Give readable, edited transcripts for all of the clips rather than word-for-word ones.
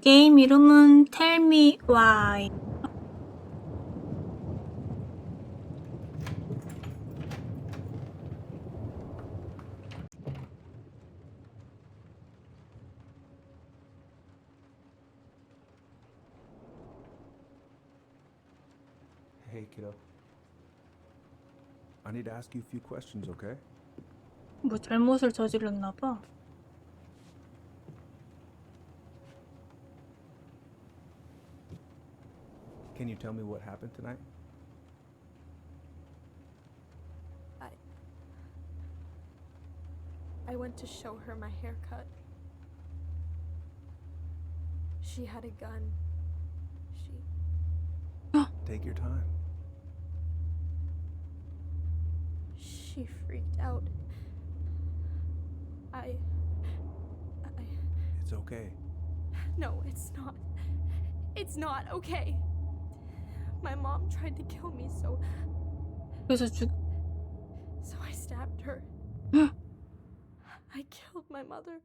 게임 이름은 Tell Me Why. Hey, kiddo. I need to ask you a few questions, okay? 뭐 잘못을 저질렀나 봐. Can you tell me what happened tonight? I went to show her my haircut. She had a gun. Take your time. She freaked out. It's okay. No, it's not. It's not okay. My mom tried to kill me, so I stabbed her. I killed my mother.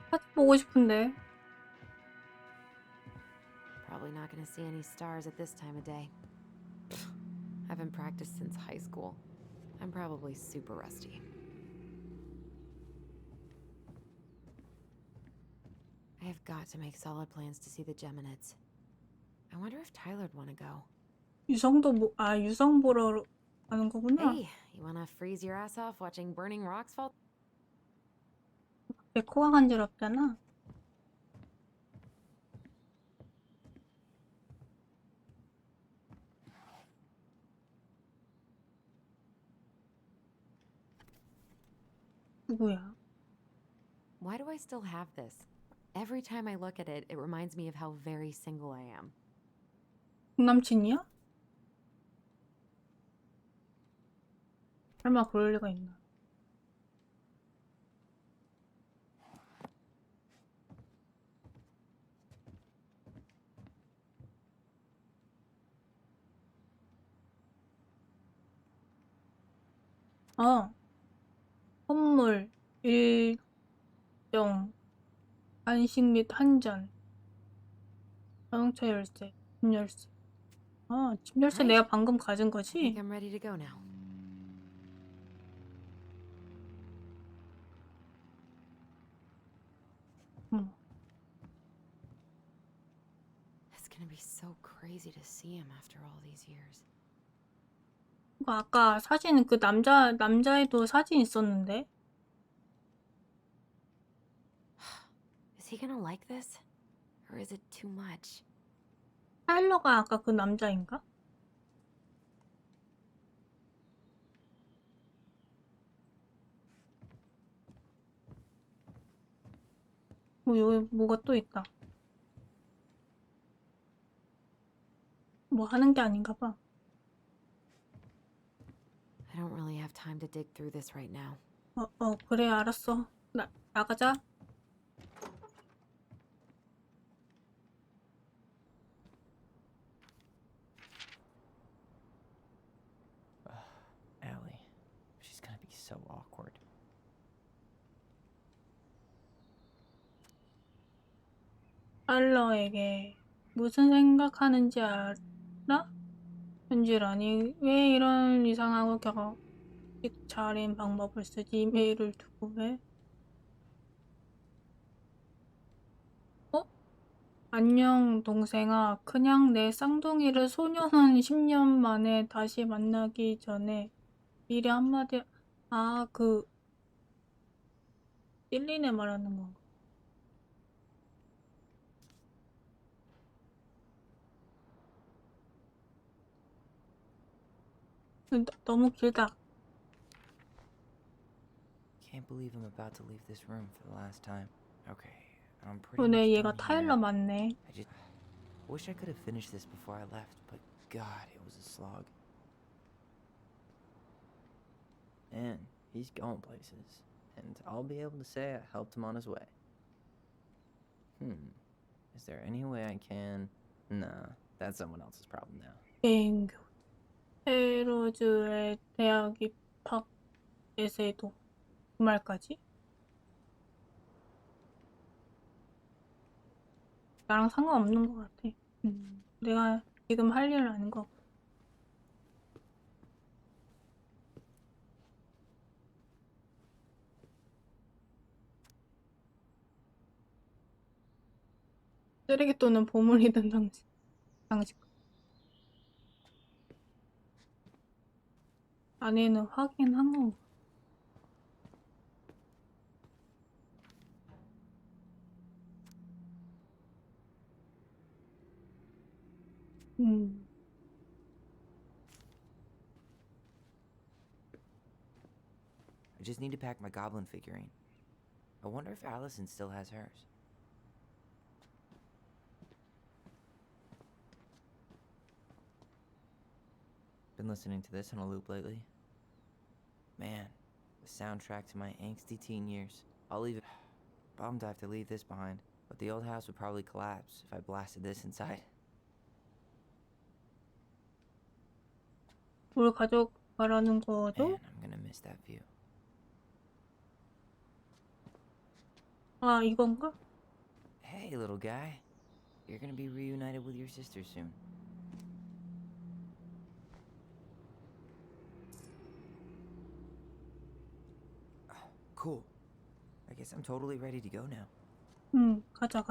사진 보고 싶은데. Probably not gonna see any stars at this time of day. Haven't practiced since high school. I'm probably super rusty. I have got to make solid plans to see the Geminids. I wonder if Tyler'd want to go. 유성 보러 가는 거구나. Hey, you wanna freeze your ass off watching burning rocks fall? 왜 코가 간지럽잖아. 누구야? Why do I still have this? Every time I look at it, it reminds me of how very single I am. 남친이야? 설마 그럴 리가 있나? 선물, 일정, 간식 및 한 잔, 자동차 열쇠, 집 열쇠. 집 열쇠 Right. 내가 방금 가진 I think 거지? I'm ready to go now. 응. It's gonna be so crazy to see him after all these years. 아까 사진 그 남자애도 사진 있었는데? Is he gonna like this? Or is it too much? 타일러가 아까 그 남자인가? 여기 뭐가 또 있다. 뭐 하는 게 아닌가 봐. I don't really have time to dig through this right now. 그래, 알았어. 나가자. Allie, she's gonna be so awkward. 타일러에게 무슨 생각하는지 알아? 현지라니 왜 이런 이상하고 격식 차린 방법을 쓰지? 이메일을 두고 왜? 안녕 동생아. 그냥 내 쌍둥이를 소년원 10년 만에 다시 만나기 전에 미리 한마디. 그 찔리네 말하는 건가? 너무 길다. Can't believe I'm about to leave this room for the last time. Okay, I'm pretty 근데 much 얘가 done 타일러 here. 맞네. I just wish I could have finished this before I left, but God, it was a slog. And he's going places, and I'll be able to say I helped him on his way. Is there any way I can? Nah, that's someone else's problem now. 비행교. 페로즈의 대학 입학 에세이도 그 말까지? 나랑 상관없는 것 같아. 내가 지금 할 일은 아닌 것 같고. 쓰레기통은 보물이든 장식. 안에는 확인한 건가? I just need to pack my goblin figurine. I wonder if Allison still has hers. Been listening to this on a loop lately. Man, the soundtrack to my angsty teen years. I'll leave it. Bummed I have to leave this behind, but the old house would probably collapse if I blasted this inside. 뭘 가져가라는 거죠? Man, I'm gonna miss that view. 이건가? Hey, little guy. You're gonna be reunited with your sister soon. Cool. I guess I'm totally ready to go now. 가자.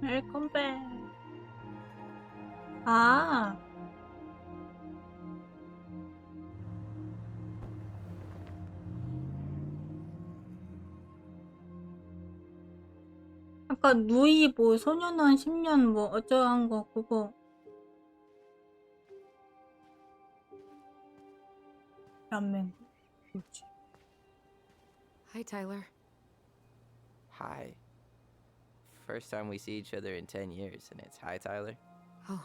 웰컴백. 아. 아까 누이 뭐 소년원 10년 뭐 어쩌한 거 그거 라멘 뭐지? Hi, Tyler. Hi. First time we see each other in 10 years, and it's hi, Tyler. Oh,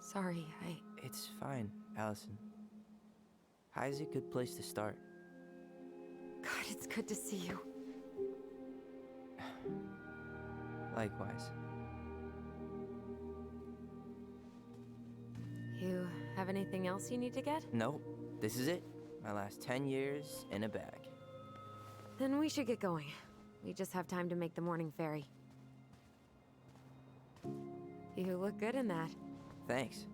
sorry, It's fine, Allison. Hi's a good place to start. God, it's good to see you. Likewise. You have anything else you need to get? Nope, this is it. My last 10 years in a bag. Then we should get going. We just have time to make the morning ferry. You look good in that. Thanks.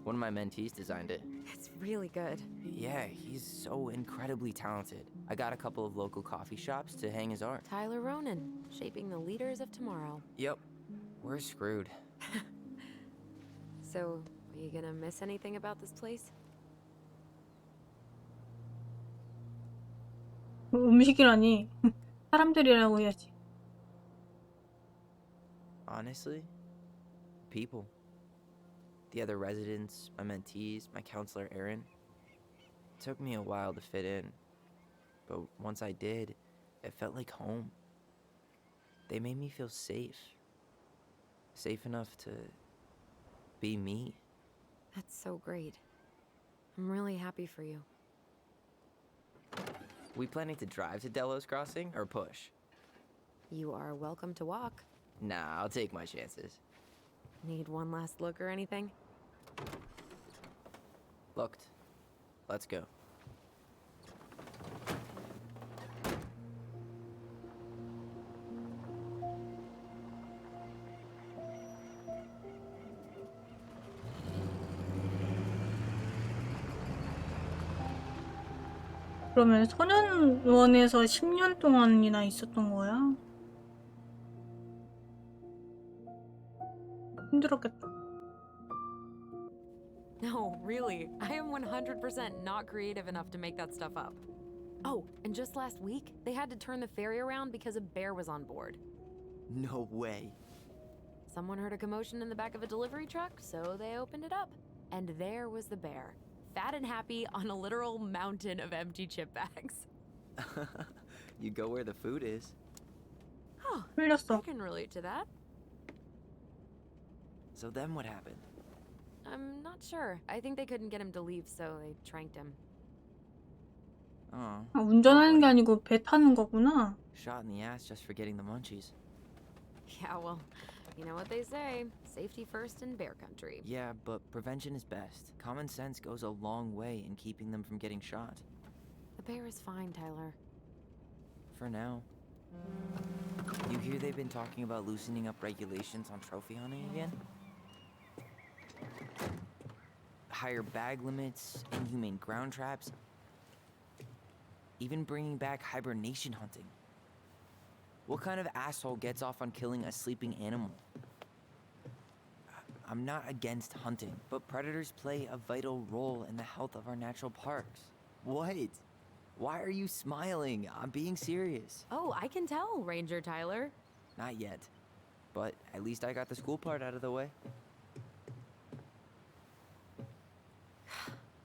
One of my mentees designed it. It's really good. Yeah, he's so incredibly talented. I got a couple of local coffee shops to hang his art. Tyler Ronan, shaping the leaders of tomorrow. Yep, we're screwed. So, are you gonna miss anything about this place? 음식이라니. 사람들이라고 해야지. Honestly, people. The other residents, my mentees, my counselor Aaron. It took me a while to fit in, but once I did, it felt like home. They made me feel safe. Safe enough to be me. That's so great. I'm really happy for you. We planning to drive to Delos Crossing or push? You are welcome to walk. Nah, I'll take my chances. Need one last look or anything? Looked. Let's go. 그러면 소년원에서 10년 동안이나 있었던 거야? 힘들었겠다. No, really. I am 100% not creative enough to make that stuff up. Oh, and just last week, they had to turn the ferry around because a bear was on board. No way. Someone heard a commotion in the back of a delivery truck, so they opened it up. And there was the bear, fat and happy on a literal mountain of empty chip bags. You go where the food is. Oh, I 흘렸어. can relate to that. So then what happened? I'm not sure. I think they couldn't get him to leave, so they tranked him. Oh. 아, 운전하는 게 아니고 배 타는 거구나. Shot in the ass just for getting the munchies. Yeah, well, you know what they say. Safety first in bear country. Yeah, but prevention is best. Common sense goes a long way in keeping them from getting shot. The bear is fine, Tyler. For now. You hear they've been talking about loosening up regulations on trophy hunting again? Higher bag limits, inhumane ground traps, even bringing back hibernation hunting. What kind of asshole gets off on killing a sleeping animal? I'm not against hunting, but predators play a vital role in the health of our natural parks. What? Why are you smiling? I'm being serious. Oh, I can tell, Ranger Tyler. Not yet. But at least I got the school part out of the way.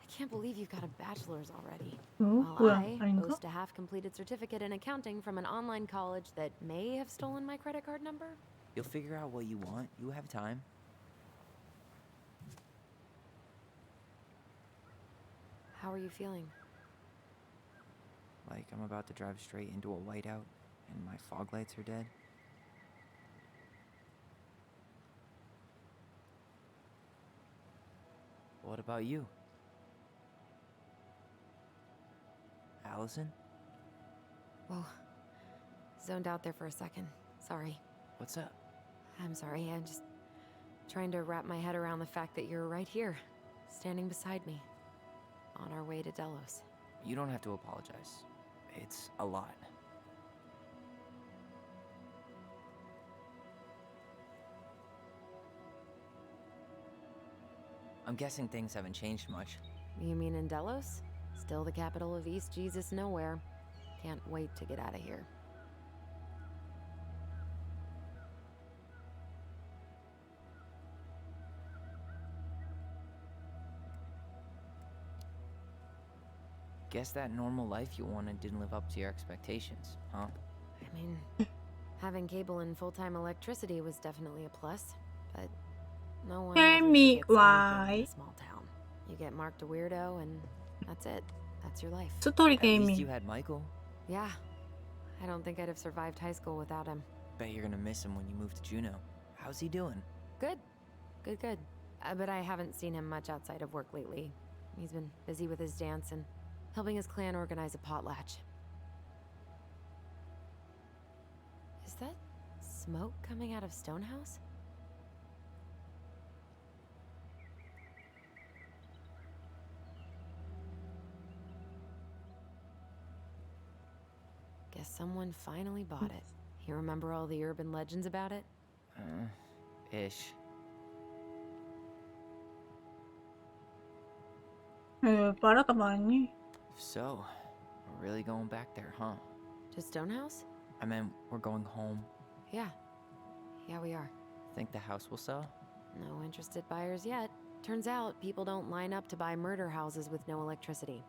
I can't believe you've got a bachelor's already. 어? While 뭐야? I 아닌가? boast a half-completed certificate in accounting from an online college that may have stolen my credit card number. You'll figure out what you want. You have time. How are you feeling? Like I'm about to drive straight into a whiteout and my fog lights are dead. What about you? Allison? Whoa. Zoned out there for a second. Sorry. What's up? I'm sorry. I'm just trying to wrap my head around the fact that you're right here, standing beside me, on our way to Delos. You don't have to apologize. It's a lot. I'm guessing things haven't changed much. You mean in Delos? Still the capital of East Jesus Nowhere. Can't wait to get out of here. Guess that normal life you wanted didn't live up to your expectations, huh? I mean, having cable and full-time electricity was definitely a plus, but no one Tell ever me forgets anything why. in a small town. You get marked a weirdo, and that's it. That's your life. 스토리 At least you 게이밍. had Michael. Yeah, I don't think I'd have survived high school without him. Bet you're gonna miss him when you move to Juneau. How's he doing? Good, good. But I haven't seen him much outside of work lately. He's been busy with his dance and helping his clan organize a potlatch. Is that smoke coming out of Stonehouse? Guess someone finally bought it. You remember all the urban legends about it? Ish. 말하다 말았니? So, we're really going back there, huh? To Stonehouse? I meant we're going home. Yeah. Yeah, we are. Think the house will sell? No interested buyers yet. Turns out people don't line up to buy murder houses with no electricity.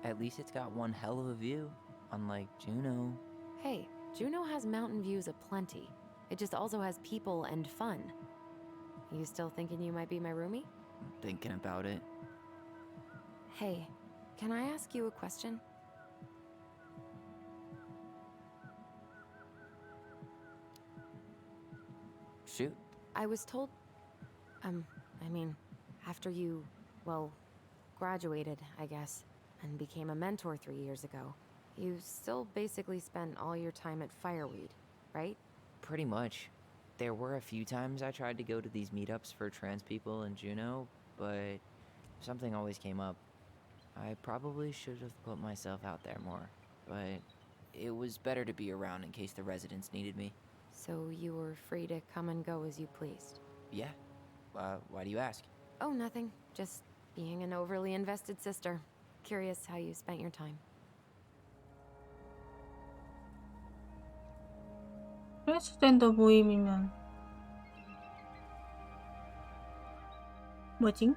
At least it's got one hell of a view, unlike Juneau. Hey, Juneau has mountain views aplenty. It just also has people and fun. You still thinking you might be my roomie? Thinking about it. Hey, can I ask you a question? Shoot. I was told... I mean, after you, well, graduated, I guess, and became a mentor 3 years ago, you still basically spent all your time at Fireweed, right? Pretty much. There were a few times I tried to go to these meetups for trans people in Juneau, but something always came up. I probably should have put myself out there more, but it was better to be around in case the residents needed me. So you were free to come and go as you pleased? Yeah. Why do you ask? Oh, nothing. Just being an overly invested sister. Curious how you spent your time. 트랜스젠더 모임이면 뭐지?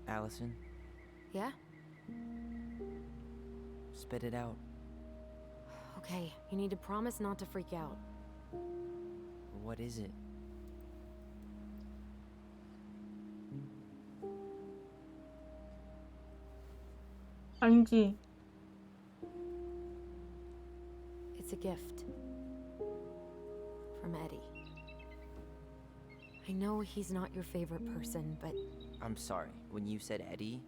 Allison, Yeah? spit it out. Okay, you need to promise not to freak out. What is it? 알지? It's a gift. From Eddie. I know he's not your favorite person, but I'm sorry. When you said Eddie,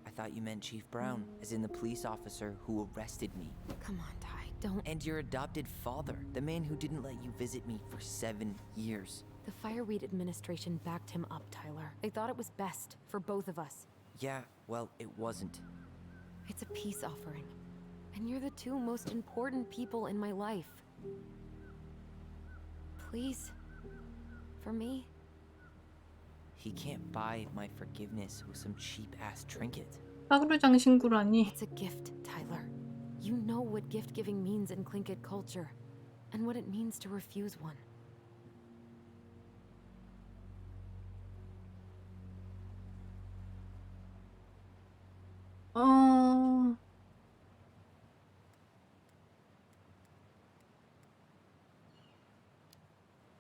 I thought you meant Chief Brown, as in the police officer who arrested me. come on, Ty, don't. And your adopted father, the man who didn't let you visit me for 7 years. The Fireweed administration backed him up, Tyler. They thought it was best for both of us. Yeah, well, it wasn't. It's a peace offering. And you're the two most important people in my life. Please. For me. He can't buy my forgiveness with some cheap-ass trinket. 싸구려 장신구라니. It's a gift, Tyler. You know what gift-giving means in Tlingit culture. And what it means to refuse one.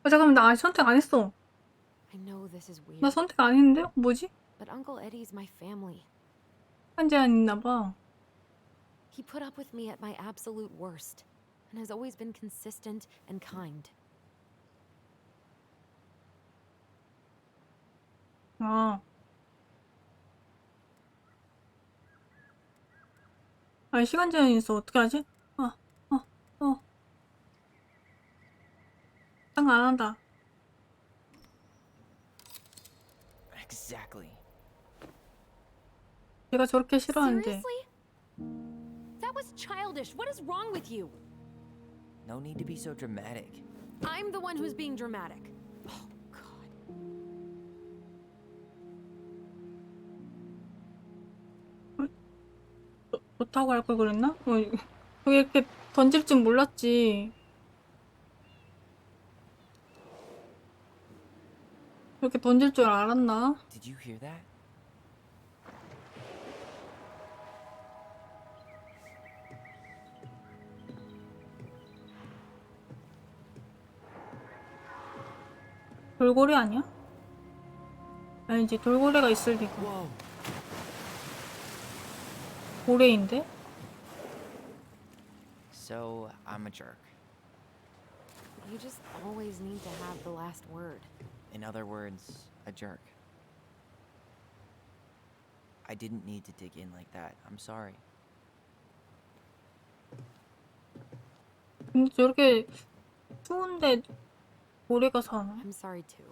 잠깐만, 나 아직 선택 안 했어. I know this is weird. 나 선택 안 했는데? 뭐지? But Uncle Eddie's my family. 한 제한 있나 봐. He put up with me at my absolute worst. And has always been consistent and kind. 아. 아니, 시간 제한이 있어. 어떻게 하지? 딱 안 한다. Exactly. 내가 저렇게 싫어하는데. Seriously? That was childish. What is wrong with you? No need to be so dramatic. I'm the one who's being dramatic. Oh, God. 좋다고 할 걸 그랬나? 여기 이렇게 던질 줄 몰랐지. 이렇게 던질 줄 알았나? Did you hear that? 돌고래 아니야? 아니지, 돌고래가 있을 리가. Whoa. 고래인데? So, I'm a jerk. You just always need to have the last word. In other words, a jerk. I didn't need to dig in like that. I'm sorry. 근데 저렇게 추운데 고래가 사나? I'm sorry too.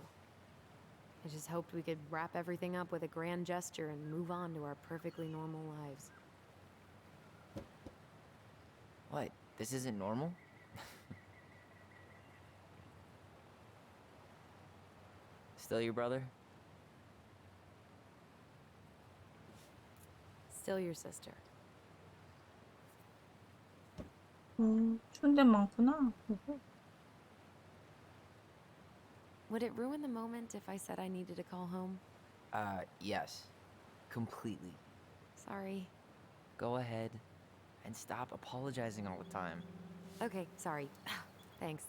I just hoped we could wrap everything up with a grand gesture and move on to our perfectly normal lives. What? This isn't normal? Still your brother? Still your sister. 추운 데 많구나. Would it ruin the moment if I said I needed to call home? Yes. Completely. Sorry. Go ahead. And stop apologizing all the time. Okay, sorry. Thanks.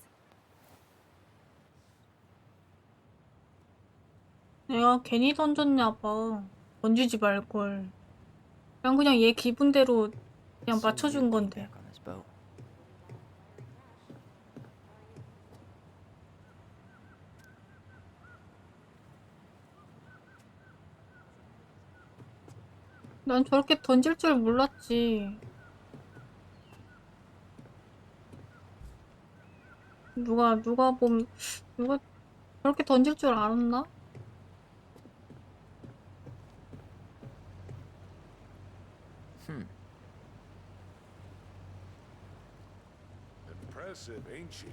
내가 괜히 던졌나 봐. 던지지 말걸. 그냥 얘 기분대로 그냥 So 맞춰준 weird being 건데. back on this boat. 난 저렇게 던질 줄 몰랐지. 누가 저렇게 던질 줄 알았나? Impressive, ain't she?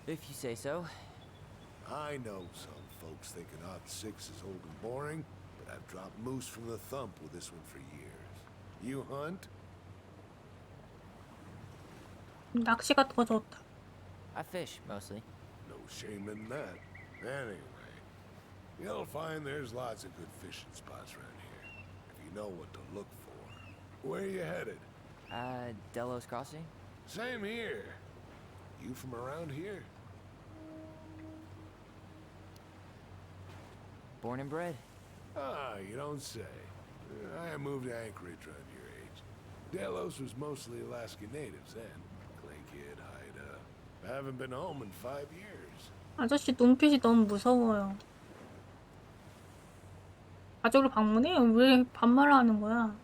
If you say so. I know some folks think an odd six is old and boring, but I've dropped moose from the thump with this one for years. You hunt? 낚시가 더 좋다. I fish, mostly. No shame in that. Anyway, you'll find there's lots of good fishing spots around here, if you know what to look for. Where you headed? Delos Crossing? Same here. You from around here? Born and bred. Ah, you don't say. I moved to Anchorage around your age. Delos was mostly Alaskan natives then. Clay Kid, Haida. Haven't been home in 5 years. 아저씨 눈빛이 너무 무서워요. 가족을 방문해? 왜 반말을 하는 거야?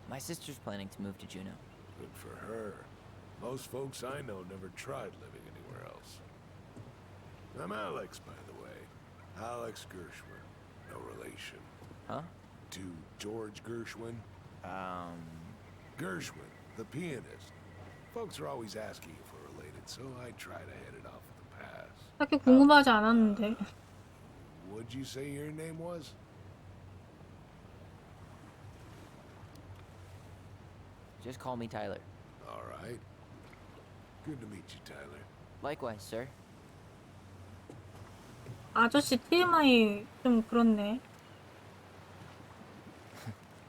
My sister's planning to move to Juneau. Good for her. Most folks I know never tried living anywhere else. I'm Alex, by the way. Alex Gershwin. No relation. Huh? To George Gershwin. Gershwin, the pianist. Folks are always asking if we're related, so I try to head it off with the pass. 딱히 궁금하지 않았는데. What'd you say your name was? Just call me Tyler. All right. Good to meet you, Tyler. Likewise, sir. 아저씨 TMI 좀 그렇네.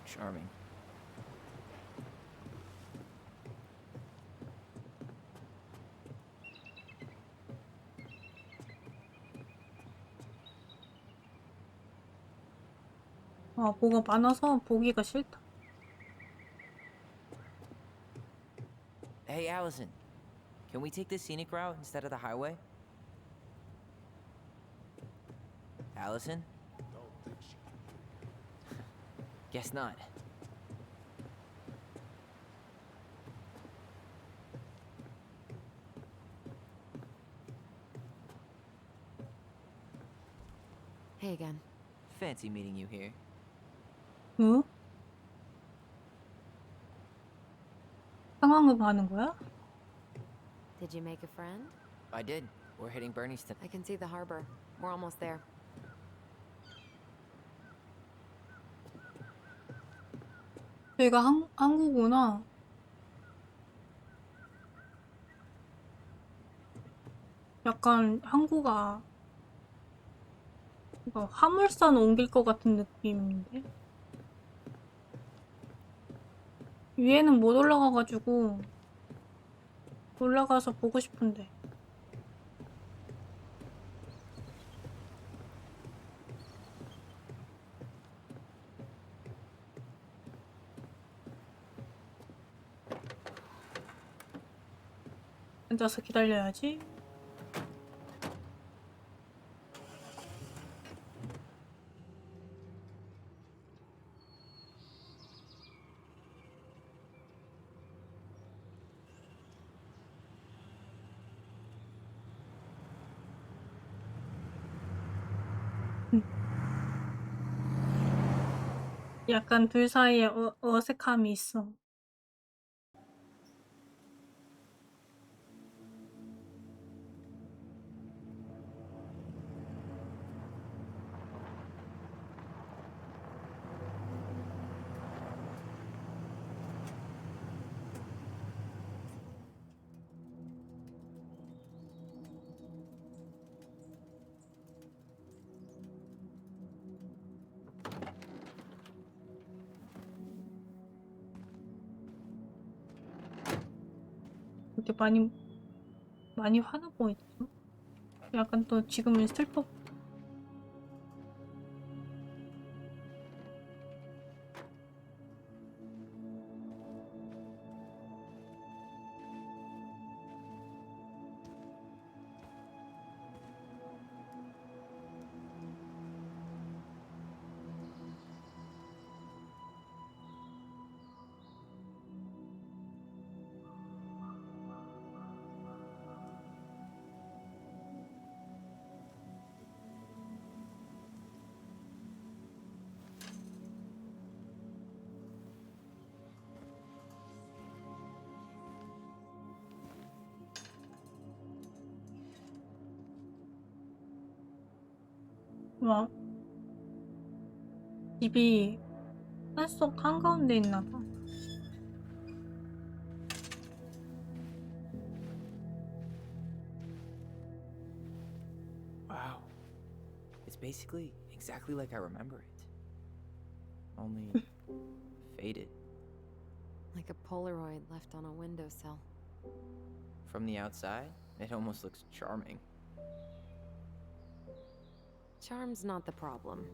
Charming. 뭐가 많아서 보기가 싫다. Hey, Allison. Can we take the scenic route instead of the highway? Allison? Don't think she Guess not. Hey again. Fancy meeting you here. 응? 상황을 봐는 거야? Did you make a friend? I did. We're hitting Bernie's. I can see the harbor. We're almost there. 여기가 항구구나. 약간 항구가 이거 화물선 옮길 것 같은 느낌인데? 위에는 못 올라가가지고 올라가서 보고 싶은데. 앉아서 기다려야지. 약간 둘 사이에 어색함이 있어. 이렇게 많이 화나 보이죠? 약간 또 지금은 슬퍼. 와, 집이 산속 한가운데 있나봐. Wow. It's basically exactly like I remember it. Only faded. Like a Polaroid left on a windowsill. From the outside, it almost looks charming. Charm's not the problem.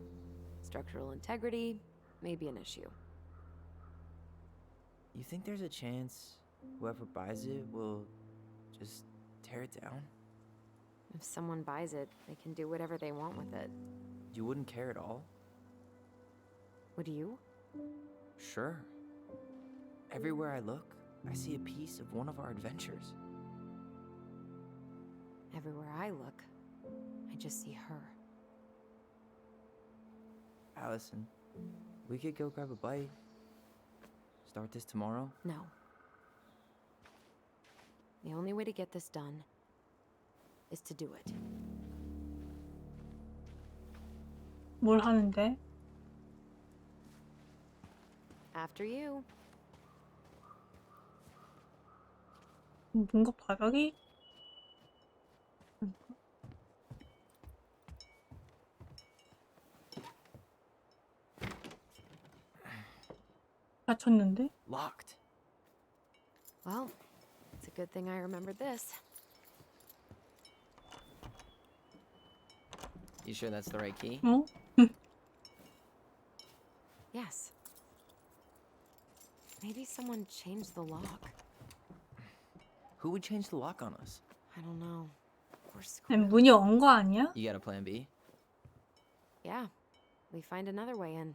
Structural integrity may be an issue. You think there's a chance whoever buys it will just tear it down? If someone buys it, they can do whatever they want with it. You wouldn't care at all? Would you? Sure. Everywhere I look, I see a piece of one of our adventures. Everywhere I look, I just see her. Allison, we could go grab a bite. Start this tomorrow? No. The only way to get this done is to do it. 뭘 하는데? After you. 뭔가 바닥이? 닫혔는데? Locked. Well, it's a good thing I remembered this. You sure that's the right key? 어? Yes. Maybe someone changed the lock. Who would change the lock on us? I don't know. We're 아니, screwed. 문이 언 거 아니야? You got a plan B? Yeah, we find another way in.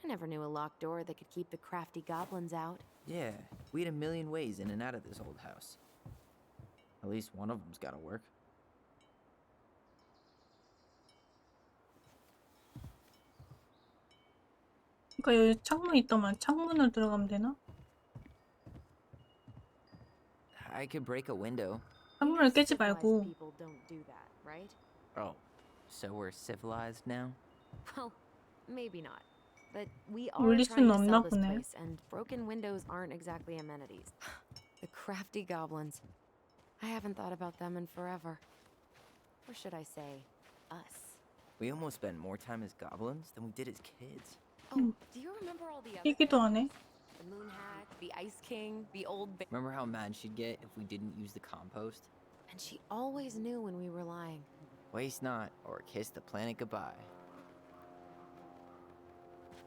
I never knew a locked door that could keep the crafty goblins out. Yeah, we had a million ways in and out of this old house. At least one of them's gotta work. 그러니까 여기 창문 있더만 창문으로 들어가면 되나? I could break a window. 창문을 깨지 Civilized 말고. people don't do that, right? Oh, so we're civilized now? Well, maybe not. But we are 올릴 trying 수는 to 없나 sell this 보네. place, and broken windows aren't exactly amenities. The crafty goblins. I haven't thought about them in forever. Or should I say, us? We almost spent more time as goblins than we did as kids. Oh, do you remember all the other 얘기도 안 해. The Moon Hat, the Ice King, the Old Bear. Remember how mad she'd get if we didn't use the compost? And she always knew when we were lying. Waste not, or kiss the planet goodbye.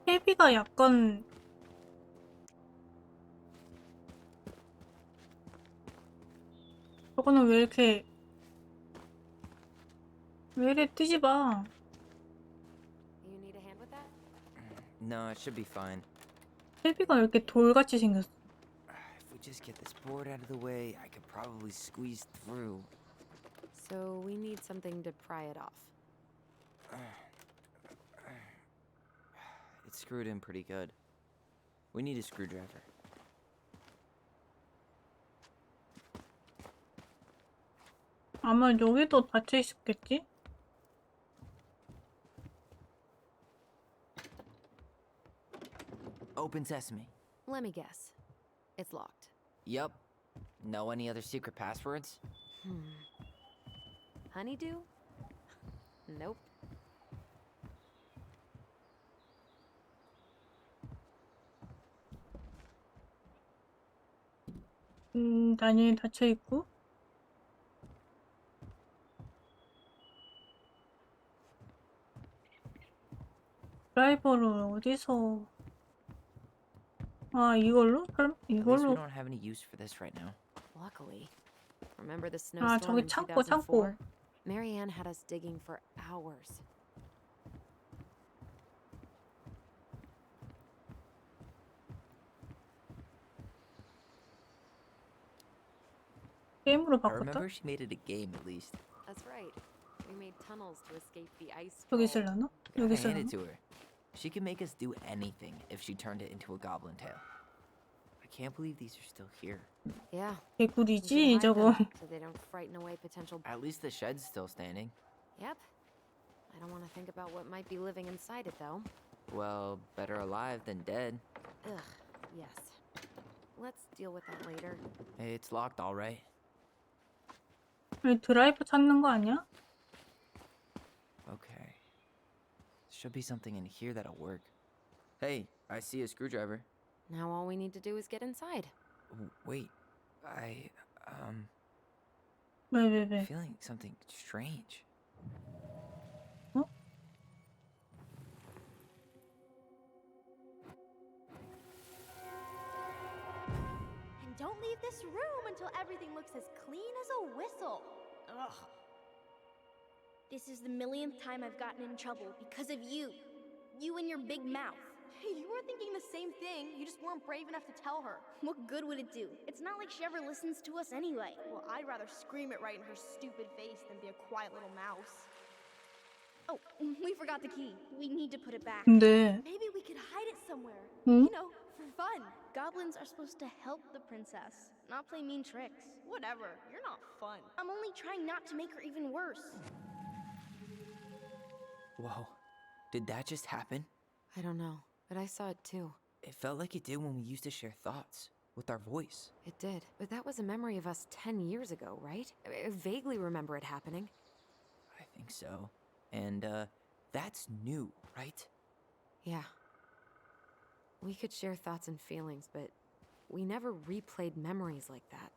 헤비가 약간 저거는 왜 이래 뜨지 마. You need a hand with that? No, it should be fine. 헤비가 왜 이렇게 돌같이 생겼어? If we just get this board out of the way, I could probably squeeze through. So we need something to pry it off. It's screwed in pretty good. We need a screwdriver. 아마 여기도 닫혀 있었겠지? Open sesame. Let me guess. It's locked. Yup. Know any other secret passwords? Honeydew? Nope. 당연히 닫혀 있고. 드라이버를 어디서? 아, 이걸로? 그럼 At least we 이걸로. don't have any use for this right now. Luckily. Remember the 아, snowstorm 저기 in 창고, 2004? 창고. Marianne had us digging for hours. 게임으로 I 바꿨다? remember she made it a game at least. That's right. We made tunnels to escape the ice. 여기 troll. 있으려나? Gotta 여기 hand 있으려나? it to her. She can make us do anything if she turned it into a goblin tail. I can't believe these are still here. Yeah. We should 개꿀이지, hide 저거. them so they don't frighten away potential. At least the shed's still standing. Yep. I don't want to think about what might be living inside it, though. Well, better alive than dead. Ugh. Yes. Let's deal with that later. It's locked all right. 아니, 드라이버 찾는 거 아니야? Okay. Should be something in here that'll work. Hey, I see a screwdriver. Now all we need to do is get inside. Wait, 왜? feeling something strange. 어? And don't leave this room until everything looks as clean as a whistle. Ugh. This is the millionth time I've gotten in trouble because of you. You and your big mouth. Hey, you were thinking the same thing. You just weren't brave enough to tell her. What good would it do? It's not like she ever listens to us anyway. Well, I'd rather scream it right in her stupid face than be a quiet little mouse. Oh, we forgot the key. We need to put it back. 근데 Maybe we could hide it somewhere. 응? You know, for fun. Goblins are supposed to help the princess, not play mean tricks. Whatever. You're not fun. I'm only trying not to make her even worse. Whoa, did that just happen? I don't know, but I saw it too. It felt like it did when we used to share thoughts with our voice. It did. But that was a memory of us 10 years ago, right? I vaguely remember it happening. I think so. And, that's new, right? Yeah. We could share thoughts and feelings, but we never replayed memories like that.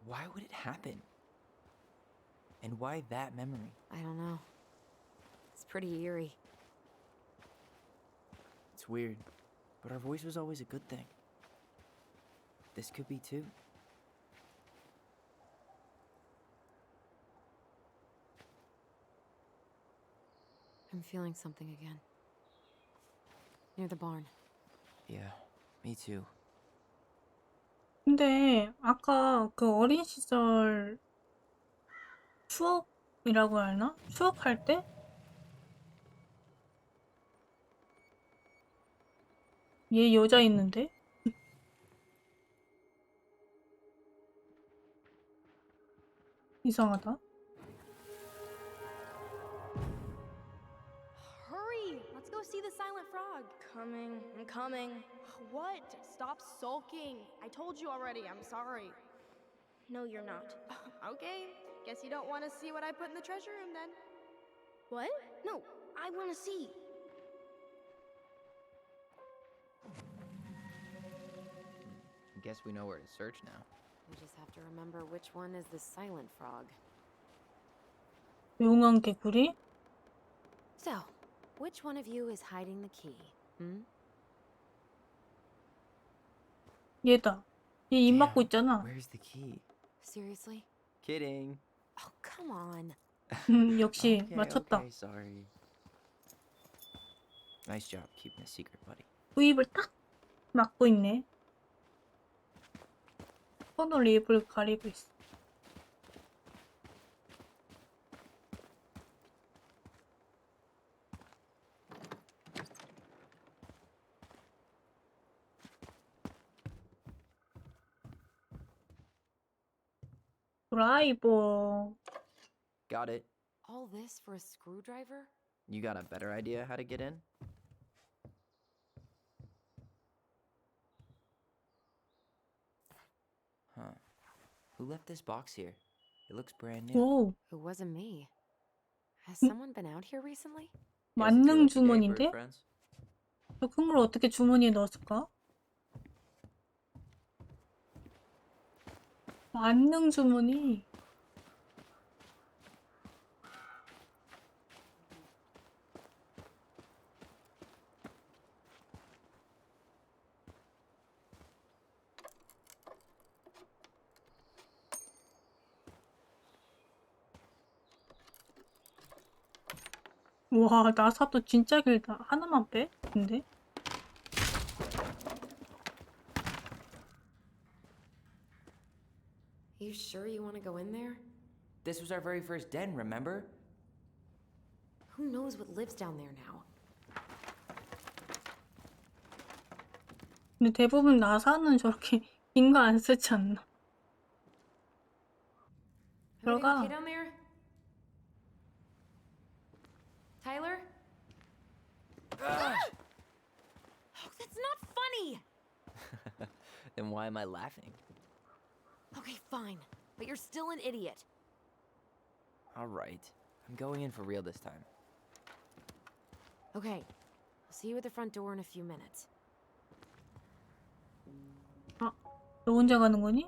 Why would it happen? And why that memory? I don't know. It's pretty eerie. It's weird, but our voice was always a good thing. This could be too. I'm feeling something again. Near the barn. Yeah, me too. 근데 아까 그 어린 시절 추억이라고 해야 하나? 추억할 때 얘 여자 있는데? 이상하다. Hurry! Let's go see the silent frog. Coming. I'm coming. What? Stop sulking. I told you already. I'm sorry. No, you're not. Okay. Guess you don't want to see what I put in the treasure room then. What? No, I want to see. Guess we know where to search now. We just have to remember which one is the silent frog. 용한 개구리? So, which one of you is hiding the key? 얘다. 얘 입 막고 Damn, 있잖아. Where's the key? Seriously? Kidding. Oh, come on. 역시 Okay, 맞췄다. okay, sorry. Nice job keeping a secret, buddy. 입을 딱 막고 있네. 손으로 입을 가리고 있어. 드라이버. Got it. All this for a screwdriver? You got a better idea how to get in? Huh. Who left this box here? It looks brand new. 오, It wasn't me. Has someone been out here recently? Guess it's your 만능 lucky day, bird 주머니인데? friends. 저 큰 걸 어떻게 주머니에 넣었을까? 만능 주머니. 와, 나사도 진짜 길다. 하나만 빼? 근데? You sure you want to go in there? This was our very first den, remember? Who knows what lives down there now? 근데 대부분 나사는 저렇게 긴 거 안 쓰지 않나? Everybody 들어가. okay down there? Tyler? Oh, that's not funny! Then why am I laughing? Okay, fine. But you're still an idiot. All right. I'm going in for real this time. Okay. I'll see you at the front door in a few minutes. 너 혼자 가는 거니?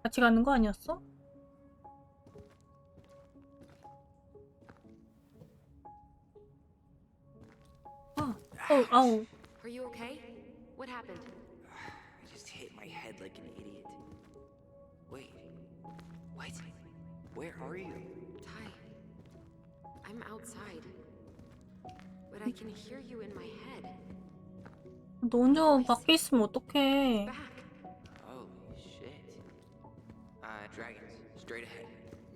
같이 가는 거 아니었어? 아우. Are you okay? What happened? I just hit my head like an idiot. Wait. What? Where are you? Ty. I'm outside. But I can hear you in my head. 너 혼자 밖에 있으면 어떡해. Back. Holy shit. Dragons. Straight ahead.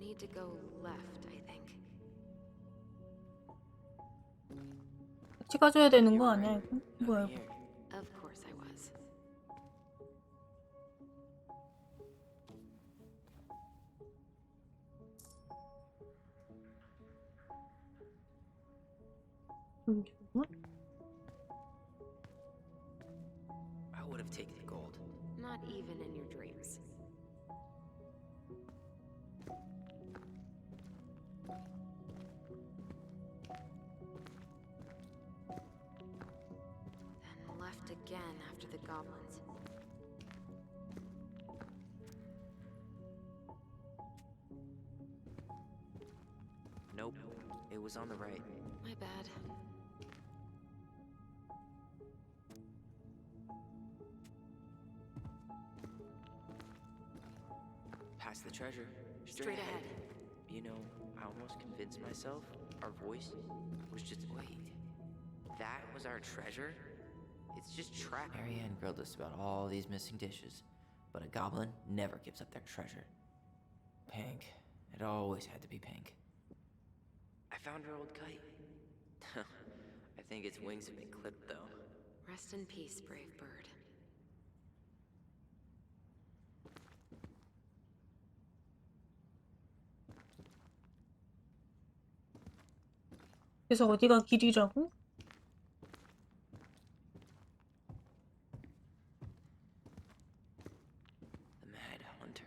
Need to go left, I think. 같이 가줘야 되는 거 You were 아니야, right. 이거? 뭐야, Nothing 이거? here. Of course I was. I would have taken gold. Not even in your dreams. Then left again after the goblins. Nope. It was on the right. My bad. Past the treasure. Straight ahead. You know, I almost convinced myself our voice was just wait. That was our treasure? It's just trash. Marianne grilled us about all these missing dishes, but a goblin never gives up their treasure. Pink. It always had to be pink. I found her old kite. I think its wings have been clipped though. Rest in peace, brave bird. 그래서 어디가 길이라고? The Mad Hunter.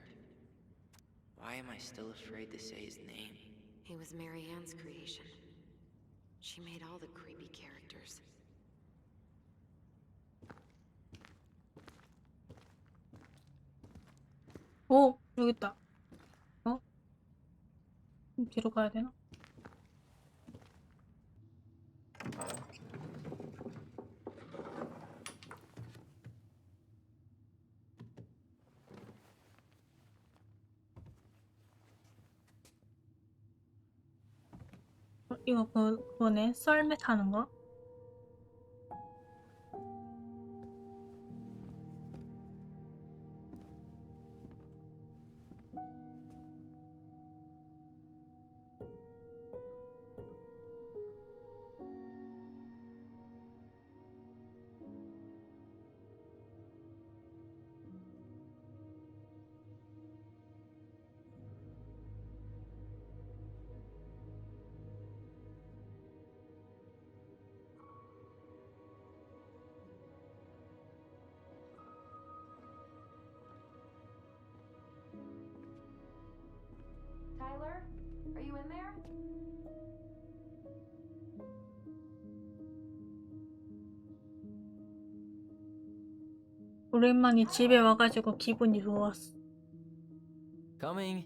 Why am I still afraid to say his name? He was Mary Ann's creation. She made all the creepy characters. 오, 여기 있다. 어? 뒤로 가야 되나? 이거 그거네. 썰매 타는 거? Tyler, are you in there? 오랜만에 집에 와가지고 기분이 좋았어. Coming!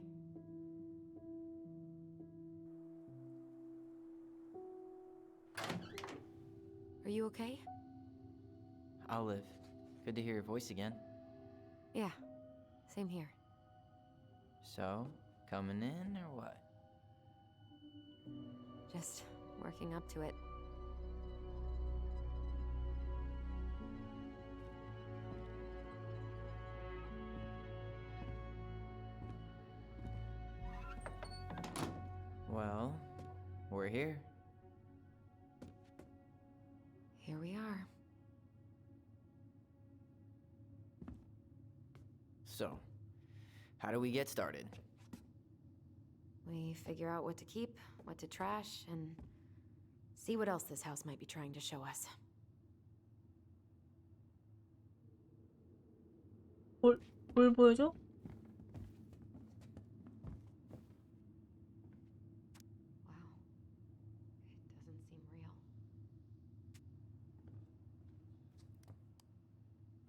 Are you okay? Olive, good to hear your voice again. Yeah, same here. So, coming in or what? Just working up to it. Well, we're here. Here we are. So, how do we get started? We figure out what to keep, what to trash, and see what else this house might be trying to show us. 뭘 보여줘? Wow. It doesn't seem real.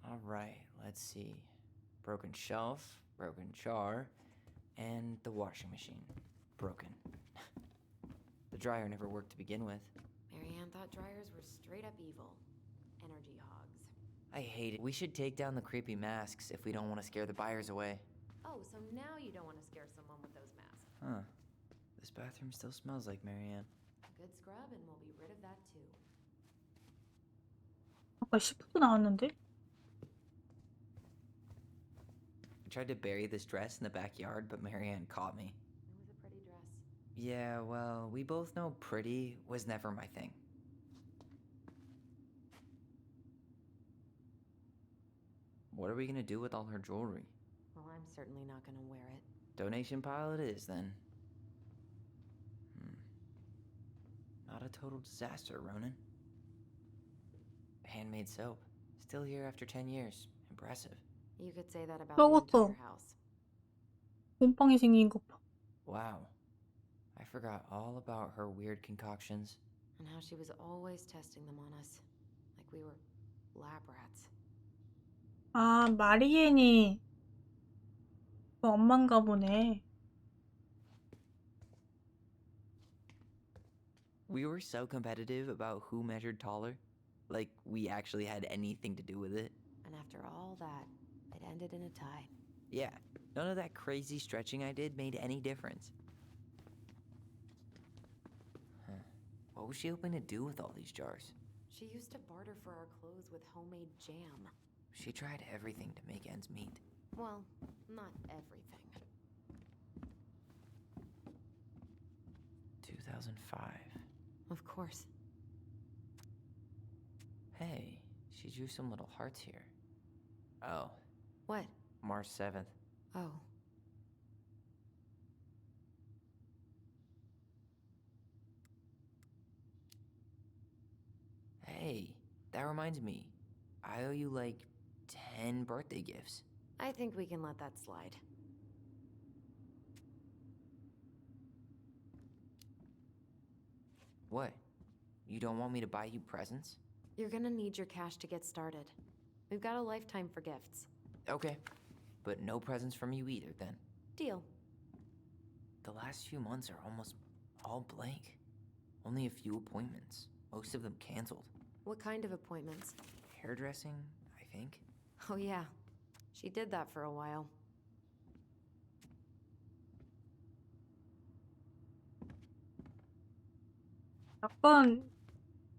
Alright, let's see. Broken shelf, broken jar, and the washing machine. Broken. The dryer never worked to begin with. Mary Ann thought dryers were straight up evil. Energy hogs. I hate it. We should take down the creepy masks if we don't want to scare the buyers away. Oh, so now you don't want to scare someone with those masks. Huh. This bathroom still smells like Marianne. Good scrub and we'll be rid of that too. 아까 10분 나왔는데? I tried to bury this dress in the backyard, but Marianne caught me. It was a pretty dress. Yeah, well, we both know pretty was never my thing. What are we gonna do with all her jewelry? Well, I'm certainly not gonna wear it. Donation pile it is, then. Not a total disaster, Ronan. Handmade soap. Still here after 10 years. Impressive. You could say that about 저것도. the entire house. 곰팡이 생긴 거 봐. Wow. I forgot all about her weird concoctions. And how she was always testing them on us. Like we were lab rats. 아, 마리엔이 그 엄마인가 보네. We were so competitive about who measured taller. Like we actually had anything to do with it. And after all that, it ended in a tie. Yeah, none of that crazy stretching I did made any difference. Huh. What was she hoping to do with all these jars? She used to barter for our clothes with homemade jam. She tried everything to make ends meet. Well, not everything. 2005. Of course. Hey, She drew some little hearts here. Oh, What? March 7th. Oh. Hey, that reminds me. I owe you like 10 birthday gifts. I think we can let that slide. What? You don't want me to buy you presents? You're gonna need your cash to get started. We've got a lifetime for gifts. Okay. But no presents from you either, then. Deal. The last few months are almost all blank. Only a few appointments. Most of them canceled. What kind of appointments? Hairdressing, I think. Oh yeah. She did that for a while. 약간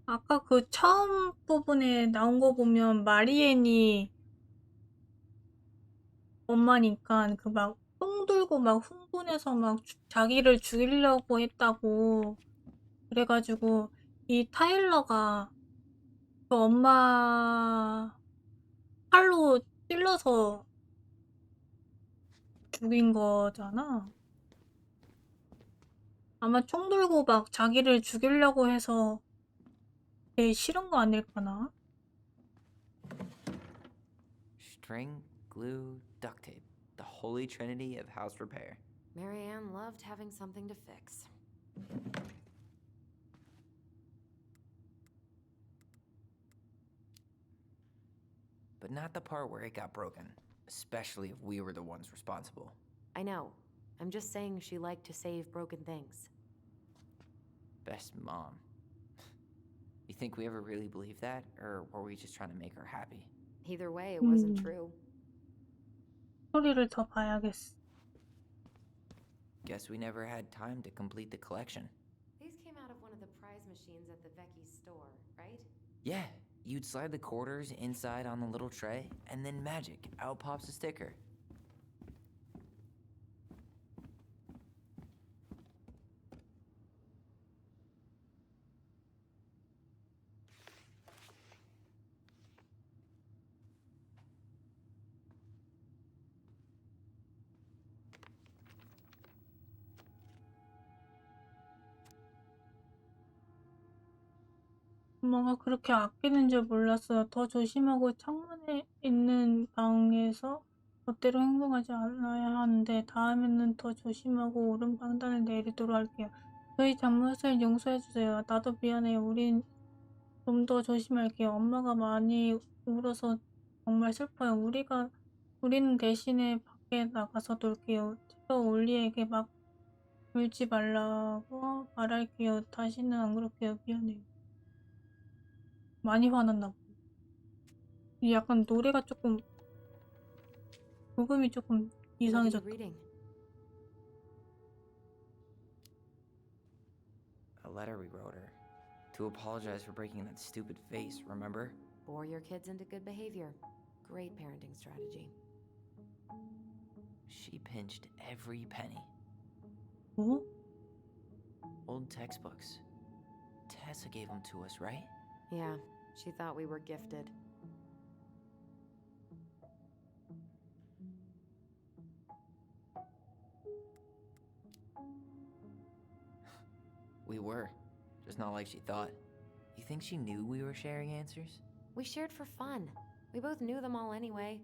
아까 그 처음 부분에 나온 거 보면 마리엔이 엄마니까 그 막 똥 들고 막 흥분해서 막 자기를 죽이려고 했다고 그래가지고 이 타일러가 그 엄마 칼로 찔러서 죽인 거잖아. 아마 총 들고 막 자기를 죽이려고 해서 되게 싫은 거 아닐까나? String, glue, duct tape. The holy trinity of house repair. Marianne loved having something to fix. But not the part where it got broken. Especially if we were the ones responsible. I know. I'm just saying she liked to save broken things. Best mom. You think we ever really believed that? Or were we just trying to make her happy? Either way, it wasn't 음. true. 소리를 더 봐야겠어. Guess we never had time to complete the collection. These came out of one of the prize machines at the Vecchi's store, right? Yeah, you'd slide the quarters inside on the little tray, and then magic, out pops a sticker. 엄마가 그렇게 아끼는 줄 몰랐어요. 더 조심하고 창문에 있는 방에서 멋대로 행동하지 않아야 하는데 다음에는 더 조심하고 옳은 판단을 내리도록 할게요. 저희 잘못을 용서해주세요. 나도 미안해요. 우린 좀 더 조심할게요. 엄마가 많이 울어서 정말 슬퍼요. 우리는 대신에 밖에 나가서 놀게요. 제가 올리에게 막 울지 말라고 말할게요. 다시는 안 그럴게요. 미안해요. 많이 화났나 봐. 이 약간 노래가 조금 녹음이 조금 What are you 이상해졌다. reading? A letter we wrote her. To apologize for breaking that stupid face, remember? Bore your kids into good behavior. Great parenting strategy. She pinched every penny. 뭐? Old textbooks. Tessa gave them to us, right? Yeah, she thought we were gifted. We were. Just not like she thought. You think she knew we were sharing answers? We shared for fun. We both knew them all anyway.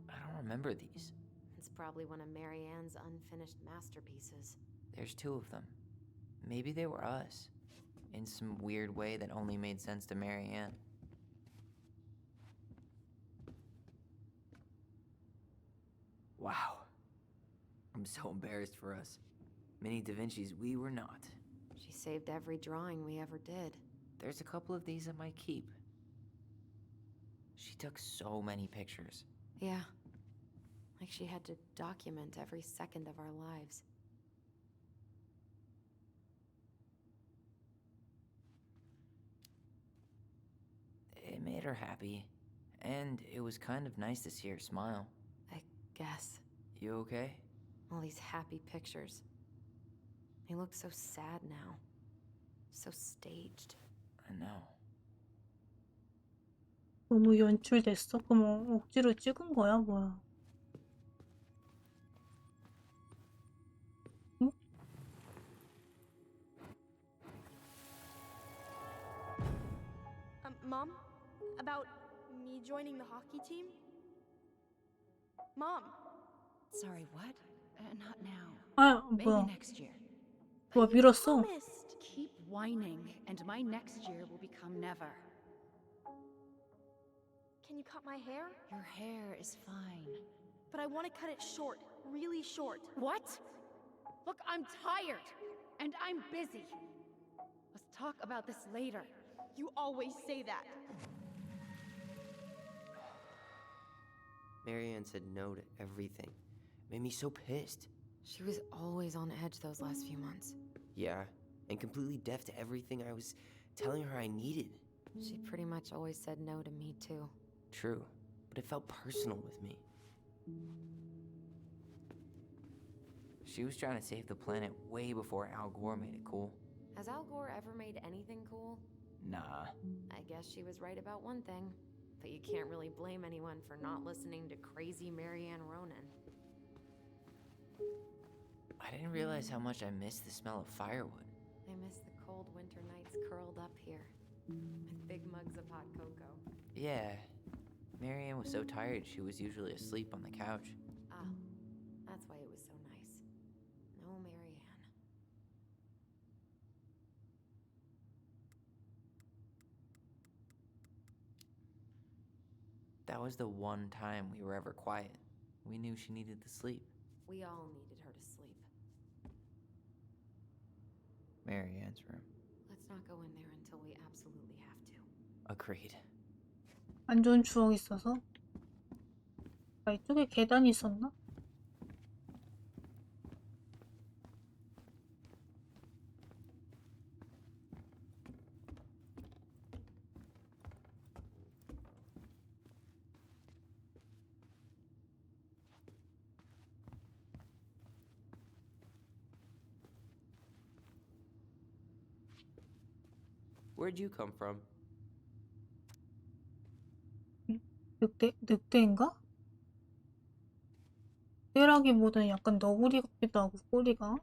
I don't remember these. It's probably one of Marianne's unfinished masterpieces. There's 2 of them. Maybe they were us. In some weird way that only made sense to Marianne. Wow. I'm so embarrassed for us. Mini Da Vinci's we were not. She saved every drawing we ever did. There's a couple of these I might keep. She took so many pictures. Yeah. Like she had to document every second of our lives. It made her happy. And it was kind of nice to see her smile. I guess. You okay? All these happy pictures. They look so sad now. So staged. I know. 너무 연출됐어? 그럼 억지로 찍은 거야, 뭐야? 응? Mom? About me joining the hockey team? Mom! Sorry, what? Not now. 아, Maybe 뭐야? next year. 뭐야, 밀었어? Promised. Keep whining, and my next year will become never. Can you cut my hair? Your hair is fine. But I want to cut it short, really short. What? Look, I'm tired, and I'm busy. Let's talk about this later. You always say that. Marianne said no to everything. Made me so pissed. She was always on edge those last few months. Yeah, and completely deaf to everything I was telling her I needed. She pretty much always said no to me, too. True, but it felt personal with me. She was trying to save the planet way before Al Gore made it cool. Has Al Gore ever made anything cool? Nah. I guess she was right about one thing. But you can't really blame anyone for not listening to crazy Marianne Ronan. I didn't realize how much I missed the smell of firewood. I miss the cold winter nights curled up here with big mugs of hot cocoa. Yeah. Marianne was so tired she was usually asleep on the couch. Ah, that's why it was so nice. No Marianne. That was the one time we were ever quiet. We knew she needed to sleep. We all needed her to sleep. Marianne's room. Let's not go in there until we absolutely have to. Agreed. 안 좋은 추억이 있어서? 아, 이쪽에 계단이 있었나? Where'd you come from? 늑대인가? 늑대라기보다는 약간 너구리 같기도 하고, 꼬리가.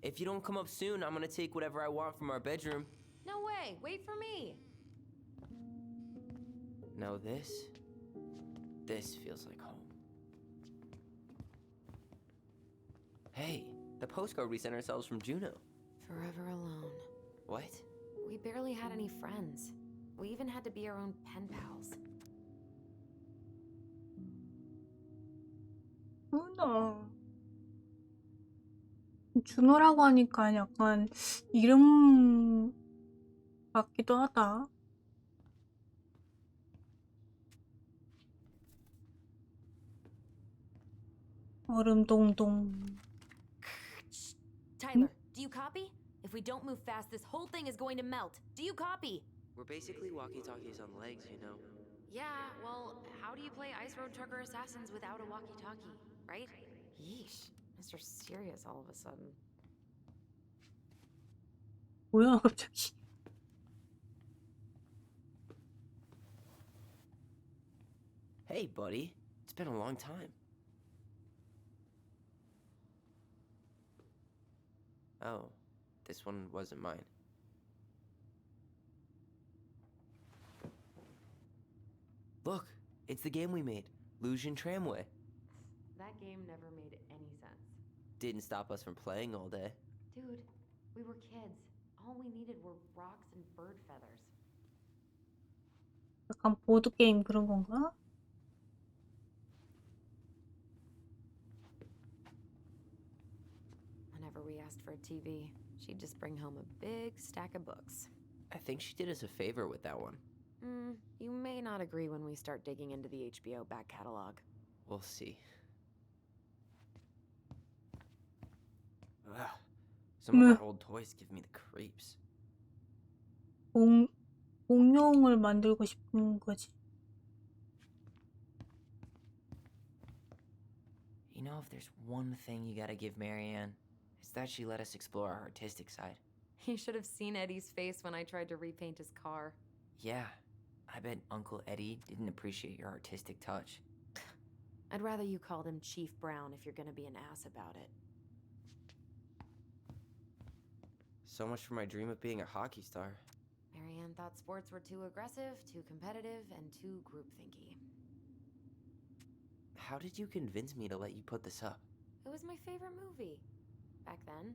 If you don't come up soon, I'm gonna take whatever I want from our bedroom. No way! Wait for me! No, this feels like home. Hey, the postcard we sent ourselves from Juno. Forever alone. What? We barely had any friends. We even had to be our own pen pals. 준호라고 하니까 약간 이름 같기도 하다. 얼음동동. Tyler, do you copy? If we don't move fast, this whole thing is going to melt. Do you copy? We're basically walkie-talkies on legs, you know. Yeah, well, how do you play Ice Road Trucker Assassins without a walkie-talkie, right? Yeesh, Mr. Serious all of a sudden. 뭐야 갑자기. Hey, buddy. It's been a long time. Oh, this one wasn't mine. Look, it's the game we made, Lucian Tramway. That game never made any sense. Didn't stop us from playing all day. Dude, we were kids. All we needed were rocks and bird feathers. 약간 보드게임 그런 건가? Whenever we asked for a TV, she'd just bring home a big stack of books. I think she did us a favor with that one. You may not agree when we start digging into the HBO back catalog. We'll see. Ugh. Some of our old toys give me the creeps. 공룡을 만들고 싶은 거지. You know, if there's one thing you gotta give Marianne, it's that she let us explore our artistic side. You should have seen Eddie's face when I tried to repaint his car. Yeah, I bet Uncle Eddie didn't appreciate your artistic touch. I'd rather you called him Chief Brown if you're gonna be an ass about it. So much for my dream of being a hockey star. Marianne thought sports were too aggressive, too competitive, and too groupthinky. How did you convince me to let you put this up? It was my favorite movie back then.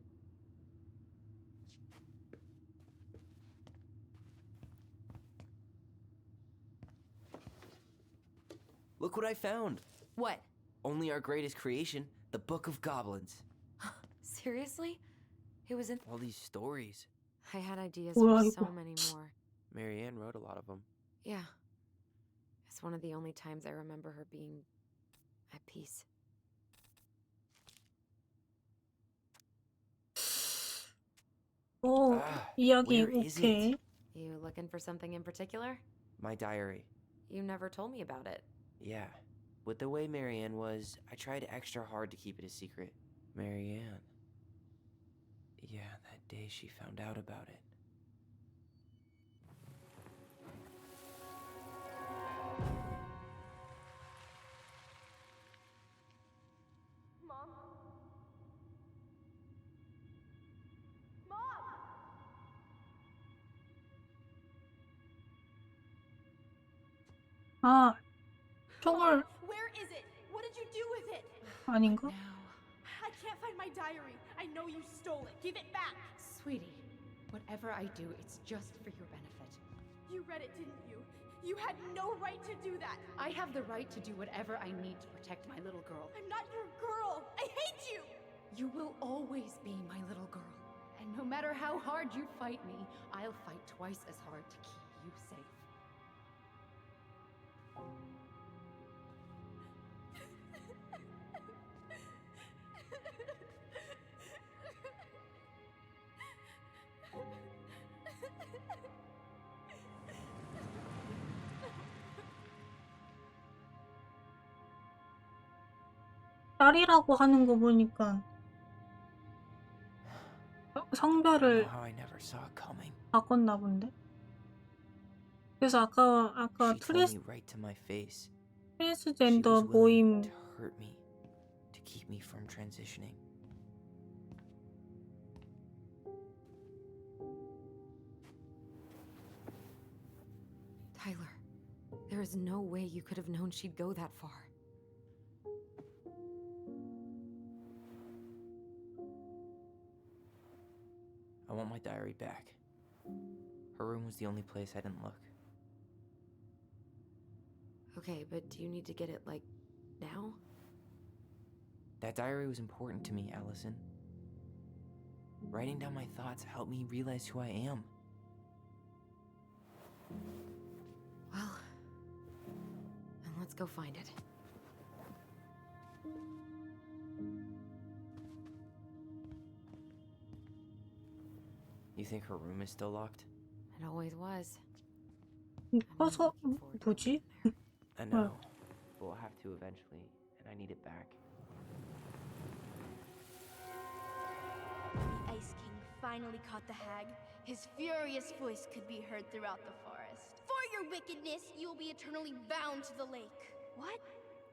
Look what I found! What? Only our greatest creation, the Book of Goblins. Seriously? It was in. All these stories. I had ideas Well, for so many more. Marianne wrote a lot of them. Yeah. It's one of the only times I remember her being at peace. 오, 이야기 where is 오케이. it? You looking for something in particular? My diary. You never told me about it. Yeah. With the way Marianne was, I tried extra hard to keep it a secret. Marianne. Yeah, that day she found out about it. Mom? Mom! 아, 총을 Where is it? What did you do with it? 아닌가? I can't find my diary. I know you stole it. Give it back. Sweetie, whatever I do, it's just for your benefit. You read it, didn't you? You had no right to do that. I have the right to do whatever I need to protect my little girl. I'm not your girl. I hate you. You will always be my little girl. And no matter how hard you fight me, I'll fight twice as hard to keep you safe. 딸이라고 하는 거 보니까 성별을 How I never saw it coming. 바꿨나 본데. 그래서 아까 She told me right to my face. She 트랜스젠더 was willing 모임 to hurt me, to keep me from transitioning. Tyler, there is no way you could have known she'd go that far. I want my diary back. Her room was the only place I didn't look. Okay, but do you need to get it, like, now? That diary was important to me, Allison. Writing down my thoughts helped me realize who I am. Well, then let's go find it. You think her room is still locked? It always was. 커서 뭐지? I know. But we'll have to eventually, and I need it back. The Ice King finally caught the hag. His furious voice could be heard throughout the forest. For your wickedness, you will be eternally bound to the lake. What?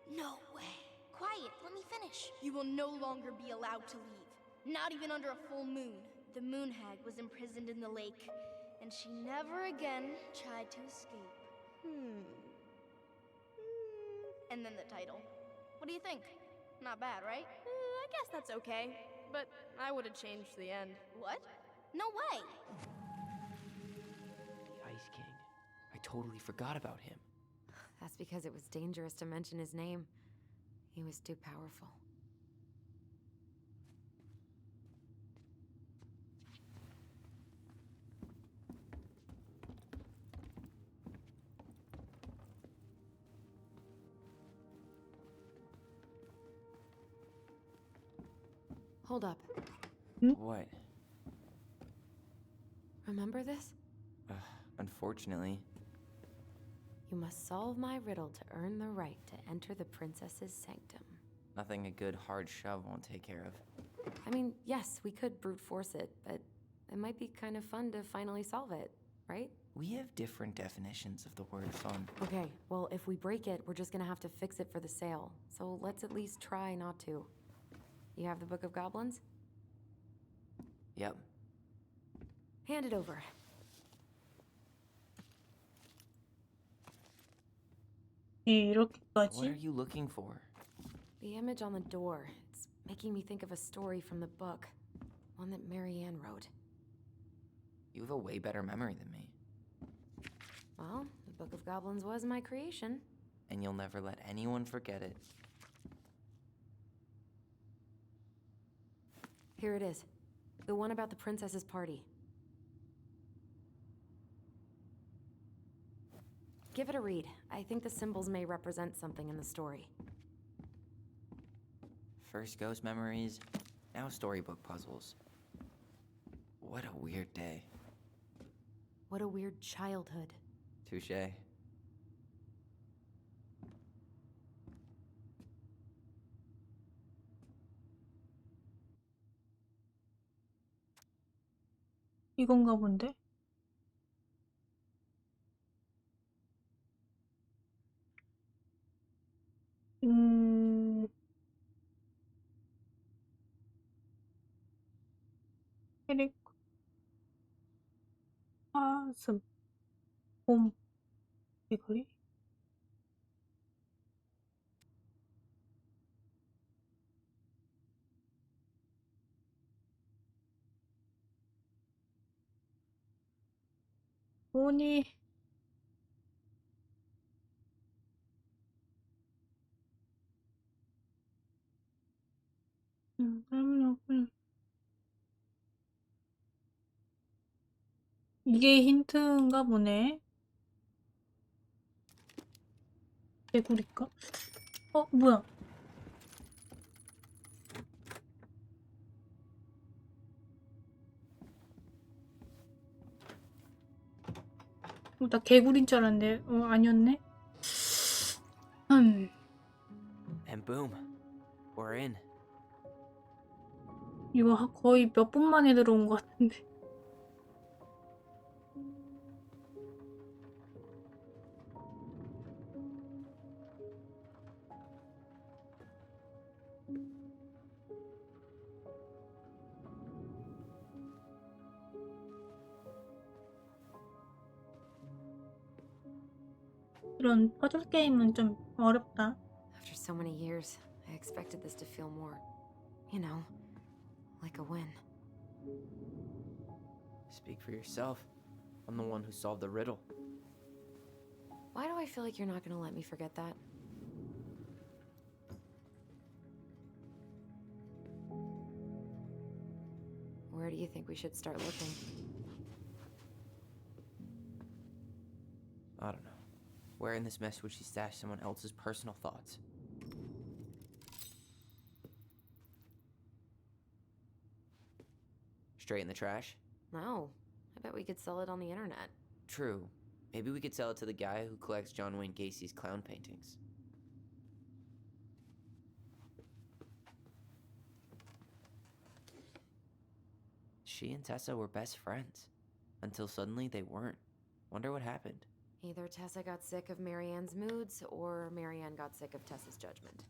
No way. Quiet, let me finish. You will no longer be allowed to leave. Not even under a full moon. The moon hag was imprisoned in the lake, and she never again tried to escape. And then the title. What do you think? Not bad, right? I guess that's okay. But I would have changed the end. What? No way! The Ice King. I totally forgot about him. That's because it was dangerous to mention his name. He was too powerful. Hold up. What? Remember this? Unfortunately. You must solve my riddle to earn the right to enter the princess's sanctum. Nothing a good hard shove won't take care of. I mean, yes, we could brute force it, but it might be kind of fun to finally solve it, right? We have different definitions of the word fun. Okay, well, if we break it, we're just gonna have to fix it for the sale. So let's at least try not to. You have the Book of Goblins? Yep. Hand it over. What are 이렇게까지? you looking for? The image on the door. It's making me think of a story from the book. One that Marianne wrote. You have a way better memory than me. Well, the Book of Goblins was my creation. And you'll never let anyone forget it. Here it is. The one about the princess's party. Give it a read. I think the symbols may represent something in the story. First ghost memories, now storybook puzzles. What a weird day. What a weird childhood. Touché. 이건가 본데? 캐릭 가슴 봄 귀걸이? 뭐니? 그럼요. 이게 힌트인가 보네. 개구리가? 뭐야? 나 개구리인 줄 알았는데, 아니었네? And boom, we're in. 이거 거의 몇 분 만에 들어온 것 같은데. 이런 퍼즐 게임은 좀 어렵다. After so many years, I expected this to feel more, you know, like a win. Speak for yourself. I'm the one who solved the riddle. Why do I feel like you're not gonna let me forget that? Where do you think we should start looking? I don't know. Where in this mess would she stash someone else's personal thoughts? Straight in the trash? No. I bet we could sell it on the internet. True. Maybe we could sell it to the guy who collects John Wayne Gacy's clown paintings. She and Tessa were best friends. Until suddenly they weren't. Wonder what happened. Either Tessa got sick of Marianne's moods, or Marianne got sick of Tessa's judgment.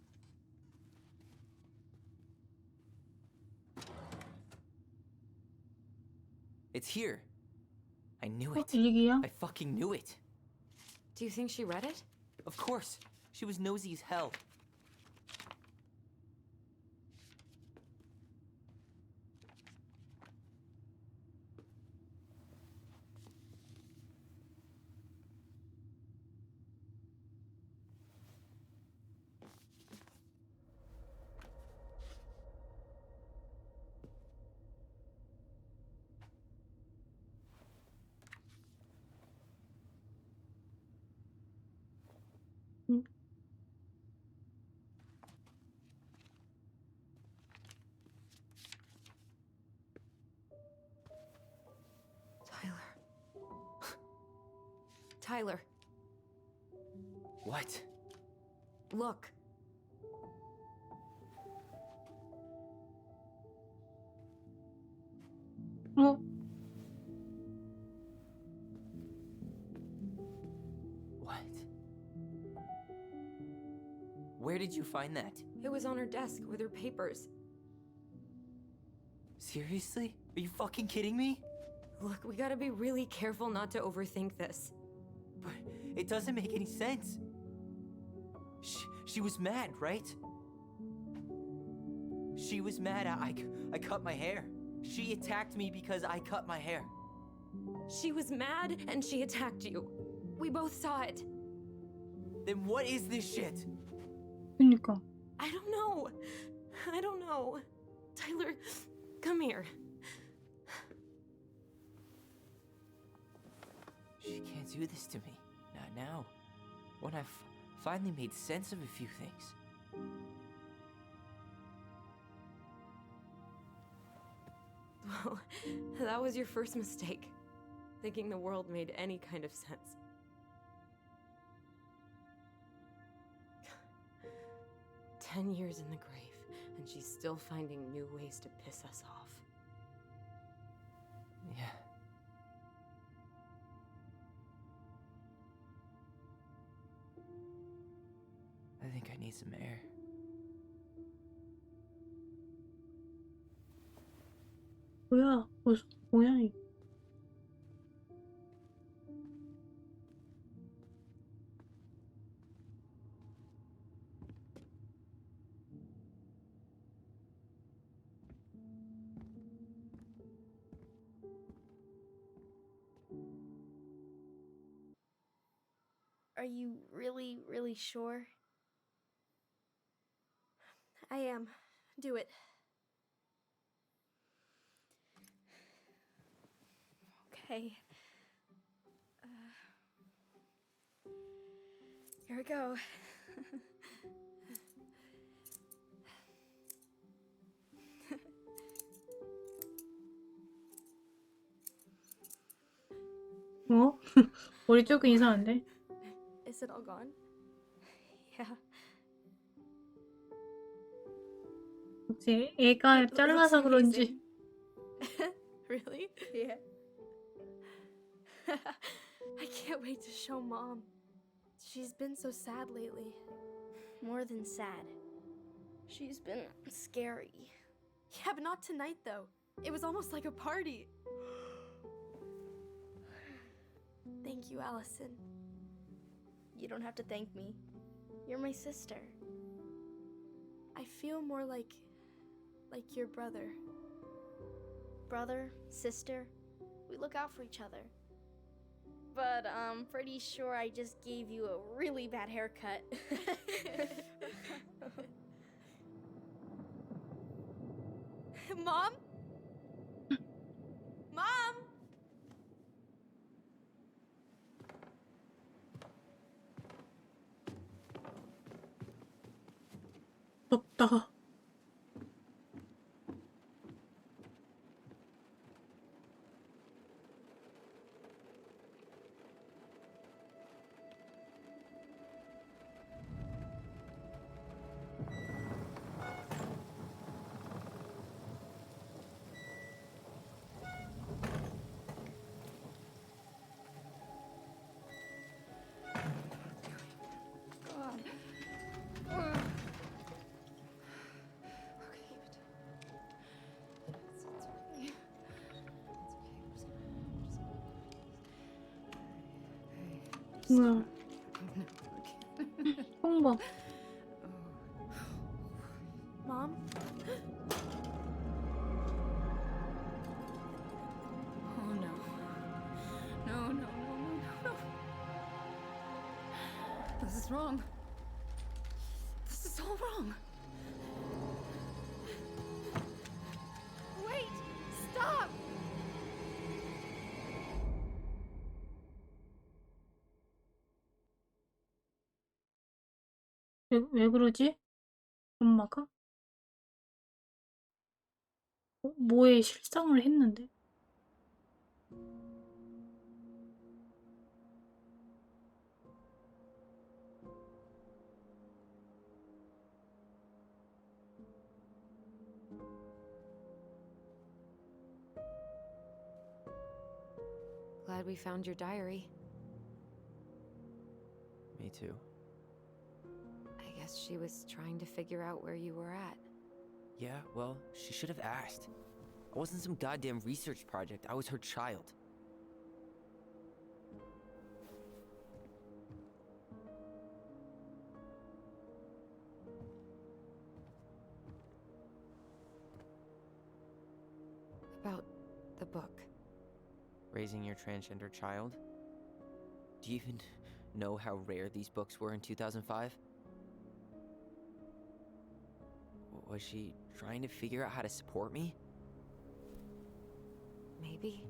It's here! I knew it! 일기야? I fucking knew it! Do you think she read it? Of course! She was nosy as hell. Tyler, What? look. 어? What? Where did you find that? It was on her desk with her papers. Seriously? Are you fucking kidding me? Look, we gotta be really careful not to overthink this. But it doesn't make any sense. She was mad, right? She was mad I cut my hair. She attacked me because I cut my hair. She was mad and she attacked you. We both saw it. Then what is this shit? 그니까. I don't know. I don't know. Tyler, come here. She can't do this to me. Not now. When I've finally made sense of a few things. Well, that was your first mistake. Thinking the world made any kind of sense. "10 years in the grave, and she's still finding new ways to piss us off." Yeah. I think I need some air. 뭐야? 뭐야 이거? Are you really, really sure? I am. Do it. Okay. Here we go. 어? 머리 조금 이상한데? Is it all gone? Yeah. 혹시 애가 It 잘라서 looks 그런지. amazing. Really? Yeah. I can't wait to show Mom. She's been so sad lately. More than sad. She's been scary. Yeah, but not tonight though. It was almost like a party. Thank you, Allison. You don't have to thank me. You're my sister. I feel more like your brother. Brother, sister, we look out for each other. But I'm pretty sure I just gave you a really bad haircut. Mom? Mom? 덥다. 뭐야? 홍보. Mom? Oh no. No, no, no, no, no, no. This is wrong. This is all wrong. Wait! Stop! 왜 그러지? 엄마가? 뭐에 실상을 했는데? glad we found your diary. Me too. I guess she was trying to figure out where you were at. Yeah, well, she should have asked. I wasn't some goddamn research project. I was her child. About the book. Raising your transgender child? Do you even know how rare these books were in 2005? Was she trying to figure out how to support me? Maybe.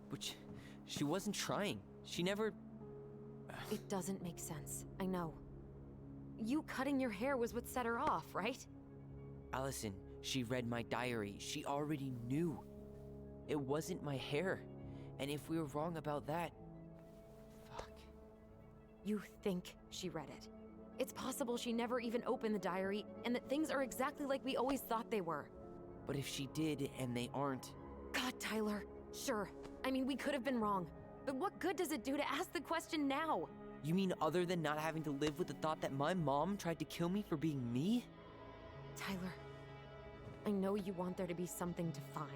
Which, she wasn't trying. She never... It doesn't make sense. I know. You cutting your hair was what set her off, right? Allison, she read my diary. She already knew. It wasn't my hair. And if we were wrong about that... Fuck. You think she read it. It's possible she never even opened the diary, and that things are exactly like we always thought they were. But if she did, and they aren't... God, Tyler. Sure. I mean, we could have been wrong. But what good does it do to ask the question now? You mean other than not having to live with the thought that my mom tried to kill me for being me? Tyler, I know you want there to be something to find.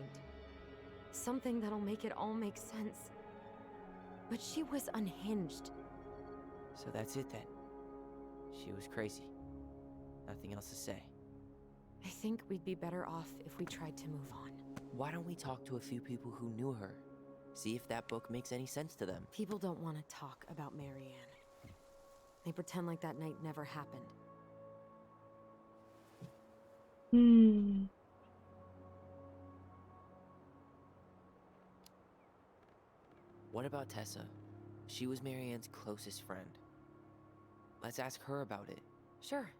Something that'll make it all make sense. But she was unhinged. So that's it then. She was crazy. Nothing else to say. I think we'd be better off if we tried to move on. Why don't we talk to a few people who knew her? See if that book makes any sense to them. People don't want to talk about Marianne. They pretend like that night never happened. What about Tessa? She was Marianne's closest friend. Let's ask her about it. Sure.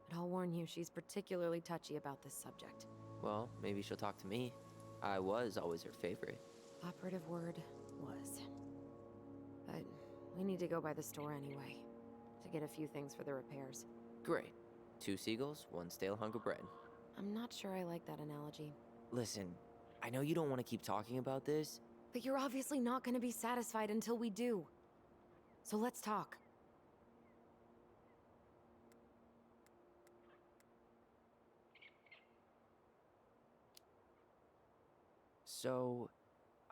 But I'll warn you, she's particularly touchy about this subject. Well, maybe she'll talk to me. I was always her favorite. Operative word was. But we need to go by the store anyway, to get a few things for the repairs. Great. 2 seagulls, 1 stale hunk of bread. I'm not sure I like that analogy. Listen, I know you don't want to keep talking about this. But you're obviously not going to be satisfied until we do. So let's talk. So,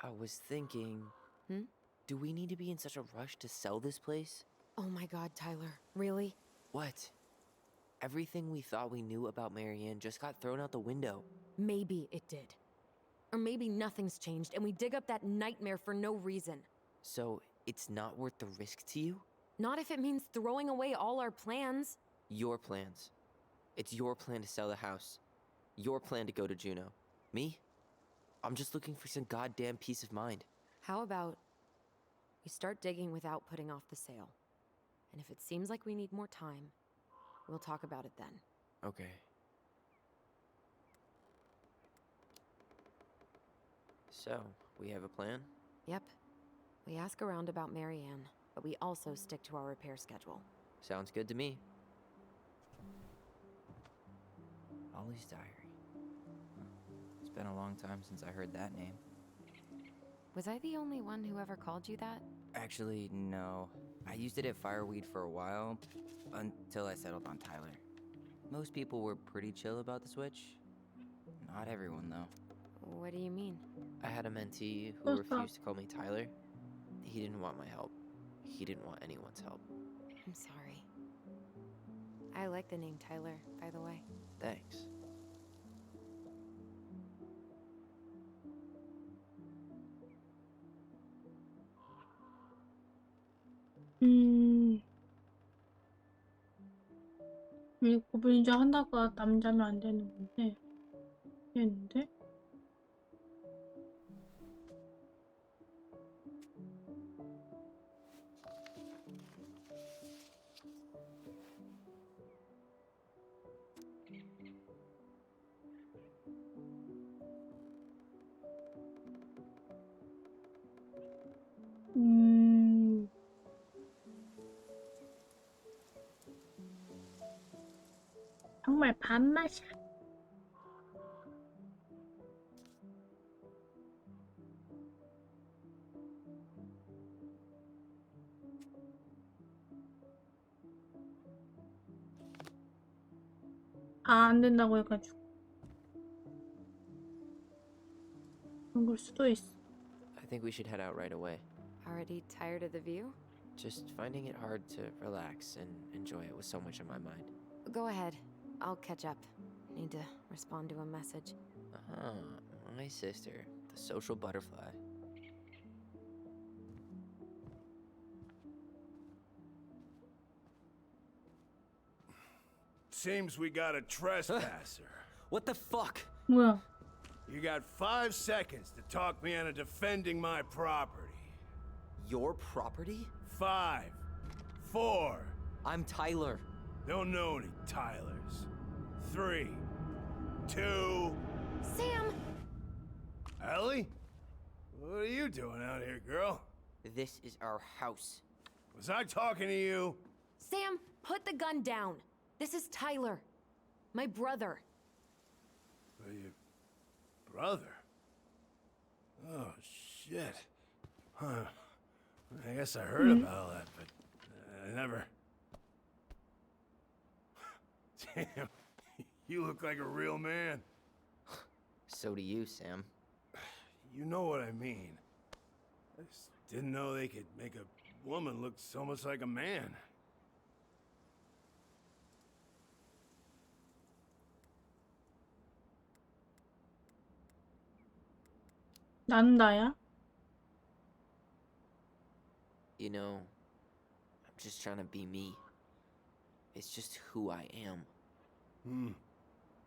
I was thinking... Do we need to be in such a rush to sell this place? Oh my god, Tyler. Really? What? Everything we thought we knew about Marianne just got thrown out the window. Maybe it did. Or maybe nothing's changed and we dig up that nightmare for no reason. So, it's not worth the risk to you? Not if it means throwing away all our plans. Your plans. It's your plan to sell the house. Your plan to go to Juneau. Me? I'm just looking for some goddamn peace of mind. How about we start digging without putting off the sale? And if it seems like we need more time, we'll talk about it then. Okay. So, we have a plan? Yep. We ask around about Marianne, but we also stick to our repair schedule. Sounds good to me. Ollie's diary. It's been a long time since I heard that name. Was I the only one who ever called you that? Actually, no. I used it at Fireweed for a while, until I settled on Tyler. Most people were pretty chill about the switch. Not everyone, though. What do you mean? I had a mentee who refused to call me Tyler. He didn't want my help. He didn't want anyone's help. I'm sorry. I like the name Tyler, by the way. Thanks. 이 고분이자 하나가 남자면 안 되는 건데. 되는데? 정말 밥맛이야. 안 된다고 해가지고 그런 걸 수도 있어. I think we should head out right away. Already tired of the view? Just finding it hard to relax and enjoy it with so much on my mind. Go ahead. I'll catch up. Need to respond to a message. My sister, the social butterfly. Seems we got a trespasser. What the fuck? 뭐야? You got 5 seconds to talk me into defending my property. Your property? 5, 4. I'm Tyler. Don't know any Tylers. 3, 2. Sam! Ellie? What are you doing out here, girl? This is our house. Was I talking to you? Sam, put the gun down. This is Tyler. My brother. Your brother? Oh, shit. Huh. I guess I heard about all that, but I never... Damn, you look like a real man. So do you, Sam. You know what I mean. I just didn't know they could make a woman look so much like a man. 난 나야? You know, I'm just trying to be me. It's just who I am.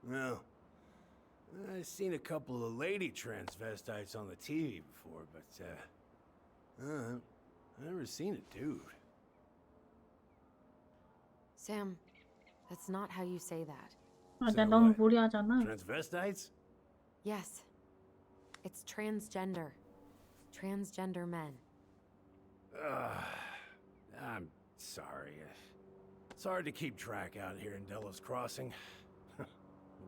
Well, I've seen a couple of lady transvestites on the TV before, but, I've never seen a dude. Sam, that's not how you say that. 아, Say 나 너무 what? 무리하잖아. Transvestites? Yes. It's transgender. Transgender men. I'm sorry. It's hard to keep track out here in Delos Crossing. The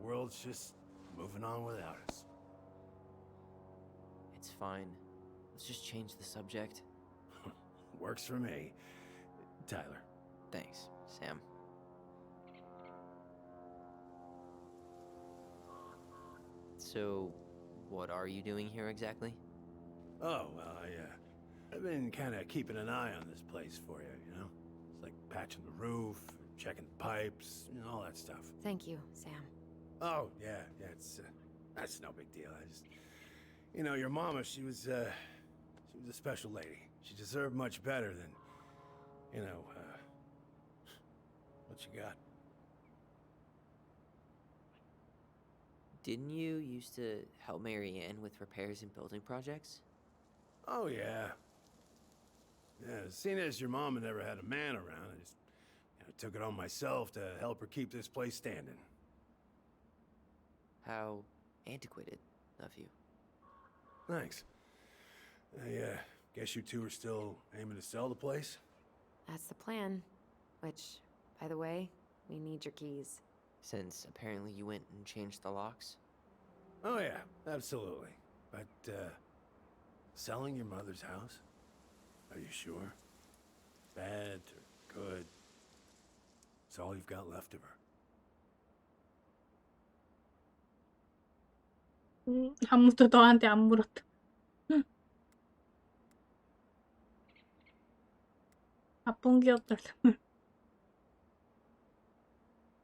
world's just moving on without us. It's fine. Let's just change the subject. Works for me. Tyler. Thanks, Sam. So, what are you doing here exactly? Oh, well, I've been kind of keeping an eye on this place for you, you know? It's like patching the roof, checking the pipes, you know, all that stuff. Thank you, Sam. Oh, yeah, it's, that's no big deal. I just, you know, your mama, she was a special lady. She deserved much better than, you know, what you got. Didn't you used to help Mary Ann with repairs and building projects? Oh, yeah. Yeah, seeing as your mama never had a man around, I just took it on myself to help her keep this place standing. How antiquated of you. Thanks. I guess you two are still aiming to sell the place? That's the plan. Which, by the way, we need your keys. Since apparently you went and changed the locks? Oh, yeah, absolutely. But, selling your mother's house? Are you sure? Bad or good? It's all you've got left of her. 아무도 너한테 안 물었다. 나쁜 기억들.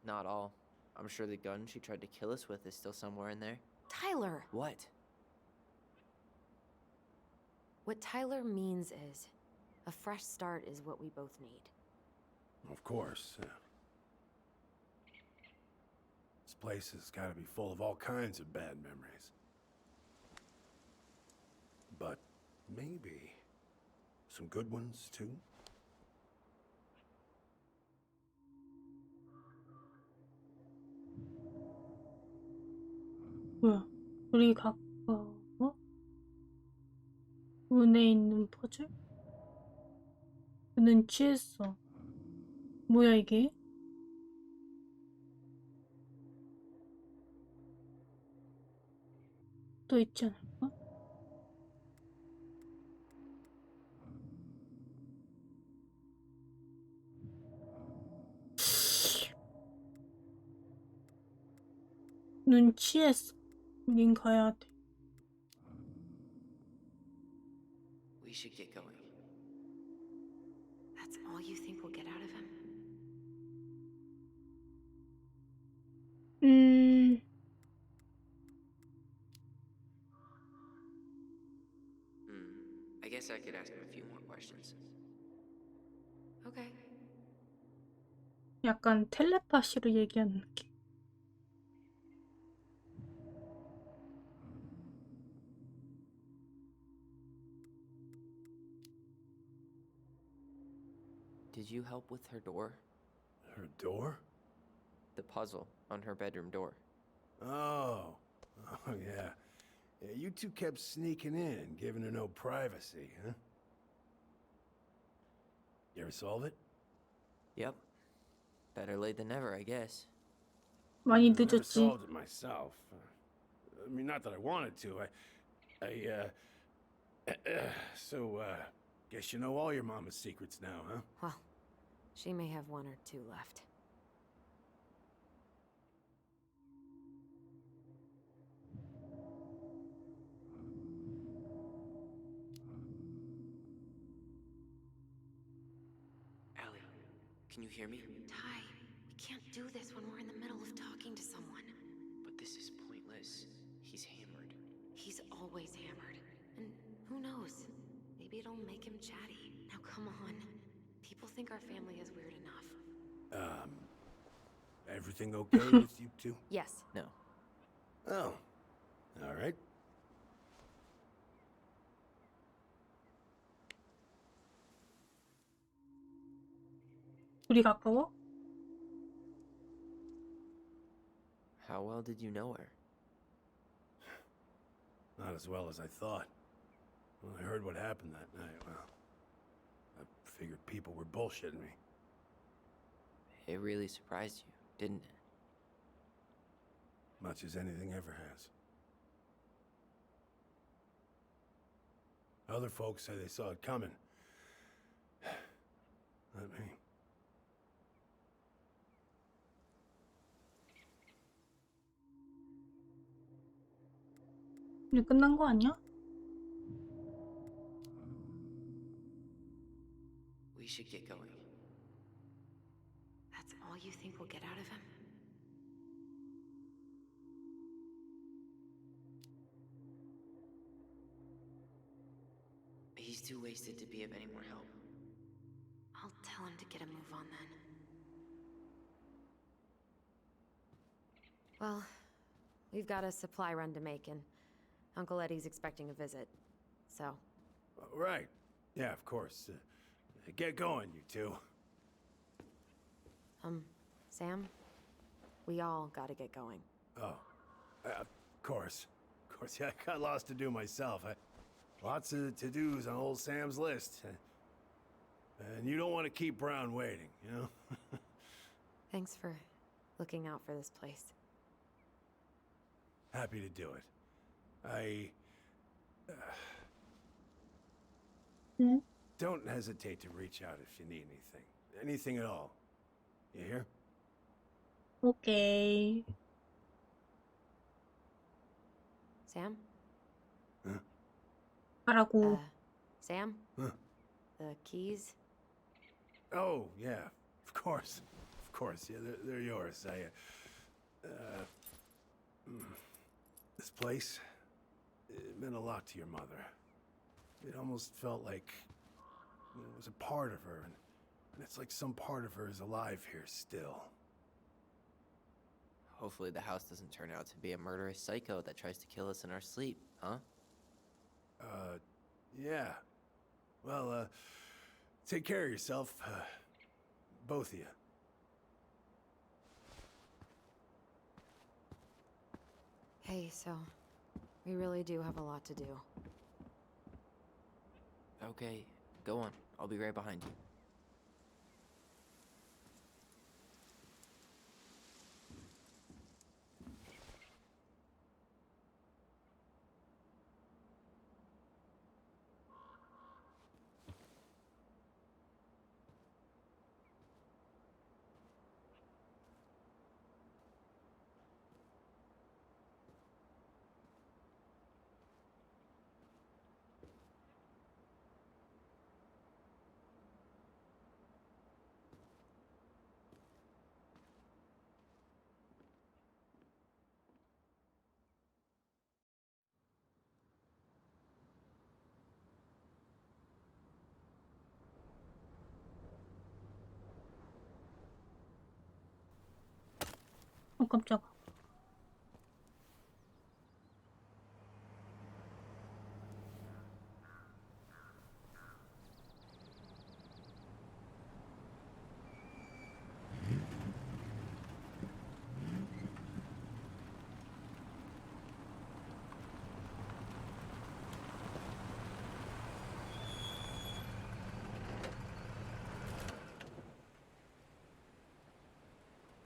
Not all. I'm sure the gun she tried to kill us with is still somewhere in there. Tyler! What? What Tyler means is, a fresh start is what we both need. Of course. This place has got to be full of all kinds of bad memories. But maybe some good ones, too? 뭐야? 우리 가까워? 문에 있는 퍼즐? 그는 취했어. 뭐야 이게? 또 있지 않을까? 눈치했어. 우린 가야 돼. We should get going. That's all you think we'll get out of him? I guess I could ask him a few more questions. Okay. 약간 텔레파시로 얘기하는 느낌. Did you help with her door? Her door? The puzzle on her bedroom door. Oh. Oh, yeah. Yeah, you two kept sneaking in, giving her no privacy, huh? You ever solve it? Yep. Better late than never, I guess. 많이 I never 늦었지. solved it myself. I mean, not that I wanted to. So, guess you know all your mama's secrets now, huh? Well, she may have one or two left. Allie, can you hear me? Ty, we can't do this when we're in the middle of talking to someone. But this is pointless. He's hammered. He's always hammered. And who knows? Maybe it'll make him chatty. Now come on. People think our family is weird enough. Everything okay with you two? Yes. No. Oh. All right. 둘이 가까워? How well did you know her? Not as well as I thought. When I heard what happened that night, well, I figured people were bullshitting me. It really surprised you, didn't it? Much as anything ever has. Other folks say they saw it coming. Not me. 이제 끝난 거 아니야? We should get going. That's all you think we'll get out of him? He's too wasted to be of any more help. I'll tell him to get a move on then. Well, we've got a supply run to make, and Uncle Eddie's expecting a visit. So, Right. Yeah, of course. Get going, you two. Sam, we all gotta get going. Oh, of course. Of course, yeah, I got lots to do myself. Lots of to-dos on old Sam's list. And you don't want to keep Brown waiting, you know? Thanks for looking out for this place. Happy to do it. Don't hesitate to reach out if you need anything. Anything at all. You hear? 오케이. Sam? 가라고. Sam? Huh? The keys? Oh, yeah. Of course. Of course. Yeah, they're yours. This place, it meant a lot to your mother. It almost felt like it was a part of her, and it's like some part of her is alive here still. Hopefully the house doesn't turn out to be a murderous psycho that tries to kill us in our sleep, huh? Yeah. Well, take care of yourself, both of you. Hey, so we really do have a lot to do. Okay, go on. I'll be right behind you. 깜짝아.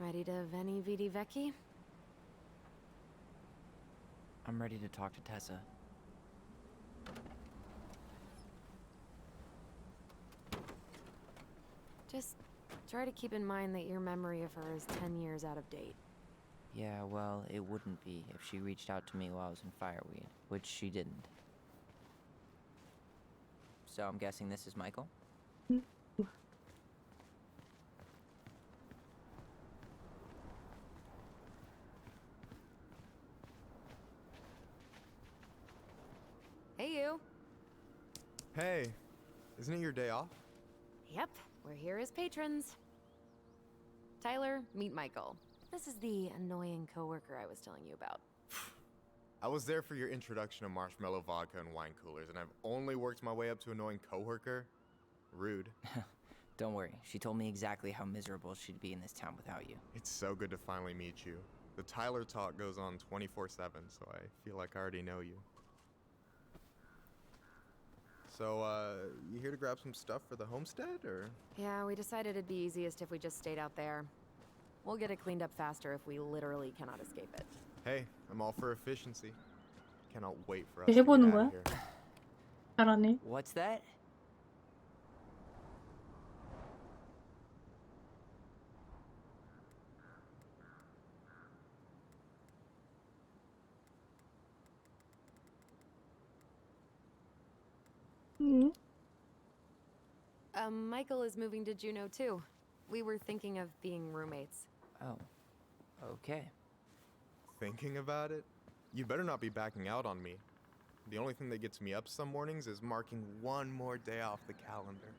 Ready to veni vidi vecchi? I'm ready to talk to Tessa. Just try to keep in mind that your memory of her is 10 years out of date. Yeah, well, it wouldn't be if she reached out to me while I was in Fireweed, which she didn't. So I'm guessing this is Michael? Hey, you. Hey, isn't it your day off? Yep, we're here as patrons. Tyler, meet Michael. This is the annoying coworker I was telling you about. I was there for your introduction to marshmallow vodka and wine coolers, and I've only worked my way up to annoying coworker. Rude. Don't worry, she told me exactly how miserable she'd be in this town without you. It's so good to finally meet you. The Tyler talk goes on 24/7, so I feel like I already know you. So, you here to grab some stuff for the homestead, or? Yeah, we decided it'd be easiest if we just stayed out there. We'll get it cleaned up faster if we literally cannot escape it. Hey, I'm all for efficiency. Cannot wait for us to get 해보는 out 거야? of here. 잘하네. What's that? 응? Michael is moving to Juneau too. We were thinking of being roommates. Oh, okay. Thinking about it? You better not be backing out on me. The only thing that gets me up some mornings is marking one more day off the calendar.